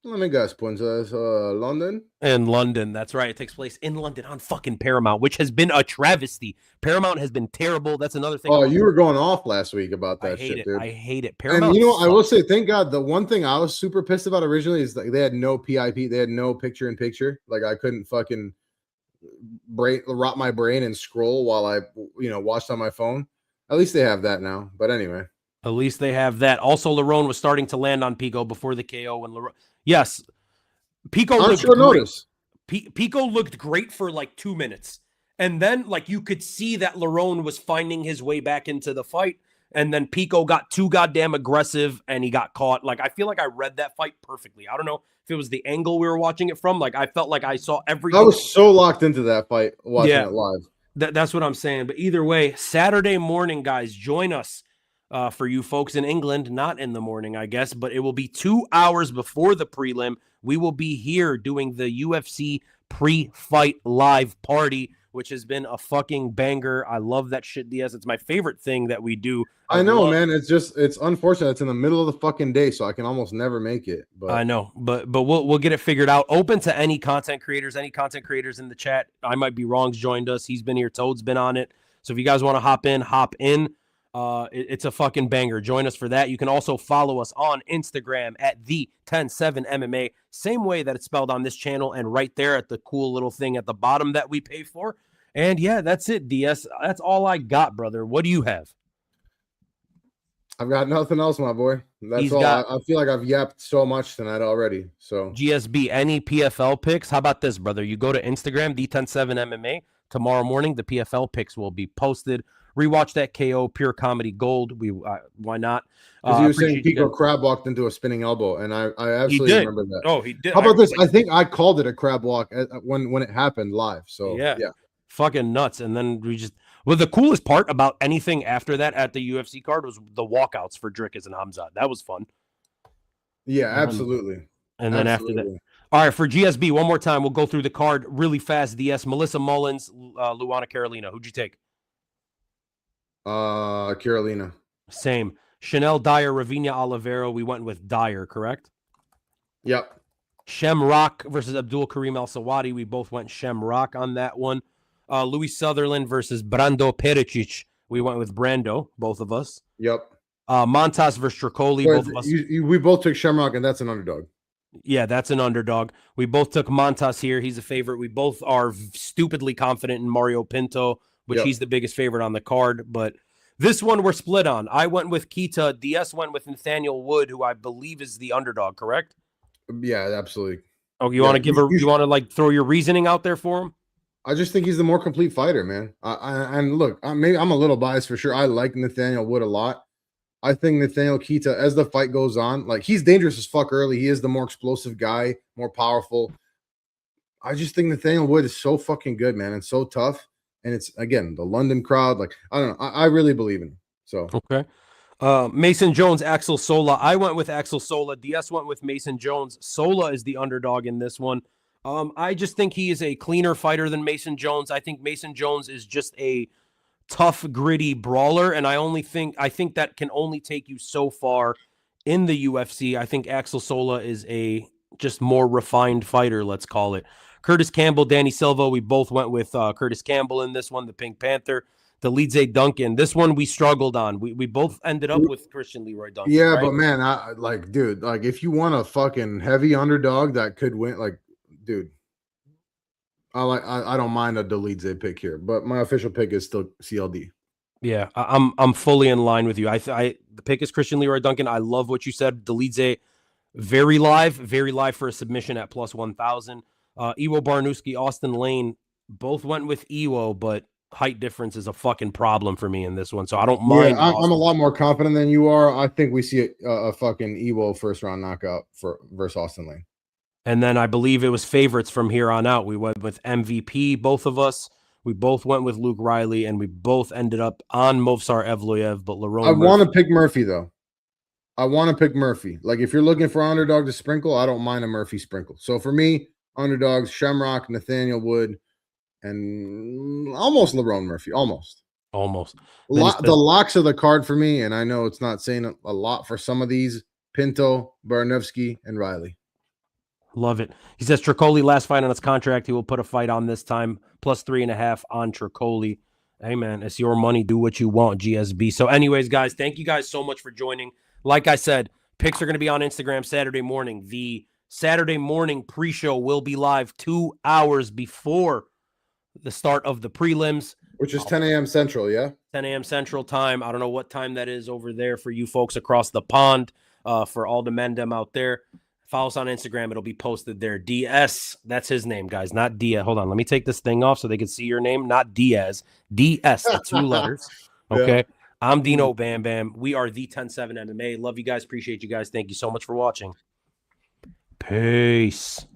Speaker 2: Let me guess, Princess. London?
Speaker 1: In London. That's right. It takes place in London on fucking Paramount, which has been a travesty. Paramount has been terrible. That's another thing.
Speaker 2: Oh, you were going off last week about that shit, dude.
Speaker 1: I hate it. Paramount.
Speaker 2: And you know, I will say, thank God, the one thing I was super pissed about originally is like they had no PIP. They had no picture-in-picture. Like, I couldn't fucking rot my brain and scroll while I, watched on my phone. At least they have that now. But anyway.
Speaker 1: At least they have that. Also, Lerone was starting to land on Pico before the KO. And yes, Pico looked great. Pico looked great for like 2 minutes. And then like you could see that Lerone was finding his way back into the fight. And then Pico got too goddamn aggressive and he got caught. Like, I feel like I read that fight perfectly. I don't know if it was the angle we were watching it from. Like, I felt like I saw every.
Speaker 2: I was so locked into that fight watching it live.
Speaker 1: That's what I'm saying. But either way, Saturday morning, guys, join us for you folks in England. Not in the morning, I guess, but it will be 2 hours before the prelim. We will be here doing the UFC pre-fight live party, which has been a fucking banger. I love that shit, DS. It's my favorite thing that we do.
Speaker 2: I know, man. It's unfortunate. It's in the middle of the fucking day, so I can almost never make it. But
Speaker 1: I know, but we'll get it figured out. Open to any content creators in the chat. I might be wrong's joined us. He's been here. Toad's been on it. So if you guys want to hop in. It's a fucking banger. Join us for that. You can also follow us on Instagram at the107MMA, same way that it's spelled on this channel and right there at the cool little thing at the bottom that we pay for. And yeah, that's it, DS. That's all I got, brother. What do you have?
Speaker 2: I've got nothing else, my boy. That's all. I feel like I've yapped so much tonight already. So
Speaker 1: GSB, any PFL picks? How about this, brother? You go to Instagram, the107MMA. Tomorrow morning, the PFL picks will be posted. Rewatch that KO, pure comedy gold. Why not?
Speaker 2: Because you were saying Pico crab walked into a spinning elbow, and I absolutely remember that.
Speaker 1: Oh, he did.
Speaker 2: How about this? I think I called it a crab walk when it happened live. So yeah,
Speaker 1: fucking nuts. And then the coolest part about anything after that at the UFC card was the walkouts for Drickus and Hamzat. That was fun.
Speaker 2: Yeah, absolutely.
Speaker 1: And then after that. All right, for GSB, one more time, we'll go through the card really fast. DS, Melissa Mullins, Luana Carolina. Who'd you take?
Speaker 2: Carolina.
Speaker 1: Same. Chanel Dyer, Ravinia Olivero. We went with Dyer, correct?
Speaker 2: Yep.
Speaker 1: Shem Rock versus Abdul Karim Al Sawadi. We both went Shem Rock on that one. Louis Sutherland versus Brando Pericic. We went with Brando, both of us.
Speaker 2: Yep.
Speaker 1: Montas versus Tricoli. Both of us.
Speaker 2: We both took Shamrock, and that's an underdog.
Speaker 1: Yeah, that's an underdog. We both took Montas here. He's a favorite. We both are stupidly confident in Mario Pinto, which he's the biggest favorite on the card. But this one we're split on. I went with Kita. DS went with Nathaniel Wood, who I believe is the underdog, correct?
Speaker 2: Yeah, absolutely.
Speaker 1: Oh, you want to give you want to like throw your reasoning out there for him?
Speaker 2: I just think he's the more complete fighter, man. And look, maybe I'm a little biased for sure. I like Nathaniel Wood a lot. I think Nathaniel Kita, as the fight goes on, like he's dangerous as fuck early. He is the more explosive guy, more powerful. I just think Nathaniel Wood is so fucking good, man, and so tough. And it's, again, the London crowd. Like, I don't know. I really believe in him. So
Speaker 1: okay. Mason Jones, Axel Sola. I went with Axel Sola. DS went with Mason Jones. Sola is the underdog in this one. I just think he is a cleaner fighter than Mason Jones. I think Mason Jones is just a tough, gritty brawler, and I think that can only take you so far in the UFC. I think Axel Sola is a just more refined fighter, let's call it. Curtis Campbell, Danny Silva, we both went with Curtis Campbell in this one, the Pink Panther. The Leadze Duncan, this one we struggled on. We both ended up with Christian Leroy Duncan.
Speaker 2: Yeah,
Speaker 1: right?
Speaker 2: But man, dude, like if you want a fucking heavy underdog that could win, like, dude, I don't mind a Leadze pick here, but my official pick is still CLD.
Speaker 1: Yeah, I'm fully in line with you. The pick is Christian Leroy Duncan. I love what you said. Leadze, very live for a submission at plus 1,000. Iwo Barnowski, Austin Lane, both went with Iwo, but height difference is a fucking problem for me in this one, so I don't mind.
Speaker 2: Yeah, I'm a lot more confident than you are. I think we see a fucking Iwo first round knockout versus Austin Lane.
Speaker 1: And then I believe it was favorites from here on out. We went with MVP, both of us. We both went with Luke Riley, and we both ended up on Movsar Evloev, but Lerone.
Speaker 2: I want to pick Murphy, though. I want to pick Murphy. Like, if you're looking for underdog to sprinkle, I don't mind a Murphy sprinkle. So for me, underdogs, Shamrock, Nathaniel Wood, and almost Lerone Murphy. Almost. The locks of the card for me, and I know it's not saying a lot for some of these, Pinto, Barnevsky, and Riley.
Speaker 1: Love it. He says Tricoli last fight on his contract. He will put a fight on this time, plus 3.5 on Tricoli. Hey, man, it's your money. Do what you want, GSB. So anyways, guys, thank you guys so much for joining. Like I said, picks are going to be on Instagram Saturday morning. The Saturday morning pre-show will be live 2 hours before the start of the prelims.
Speaker 2: Which is 10 a.m. Central, yeah?
Speaker 1: 10 a.m. Central time. I don't know what time that is over there for you folks across the pond, for all the mendem out there. Follow us on Instagram. It'll be posted there. DS, that's his name, guys, not Dia. Hold on. Let me take this thing off so they can see your name, not Diaz. DS, the 2 letters. Okay.
Speaker 2: Yeah.
Speaker 1: I'm Dino Bam Bam. We are the 10-7 MMA. Love you guys. Appreciate you guys. Thank you so much for watching. Peace.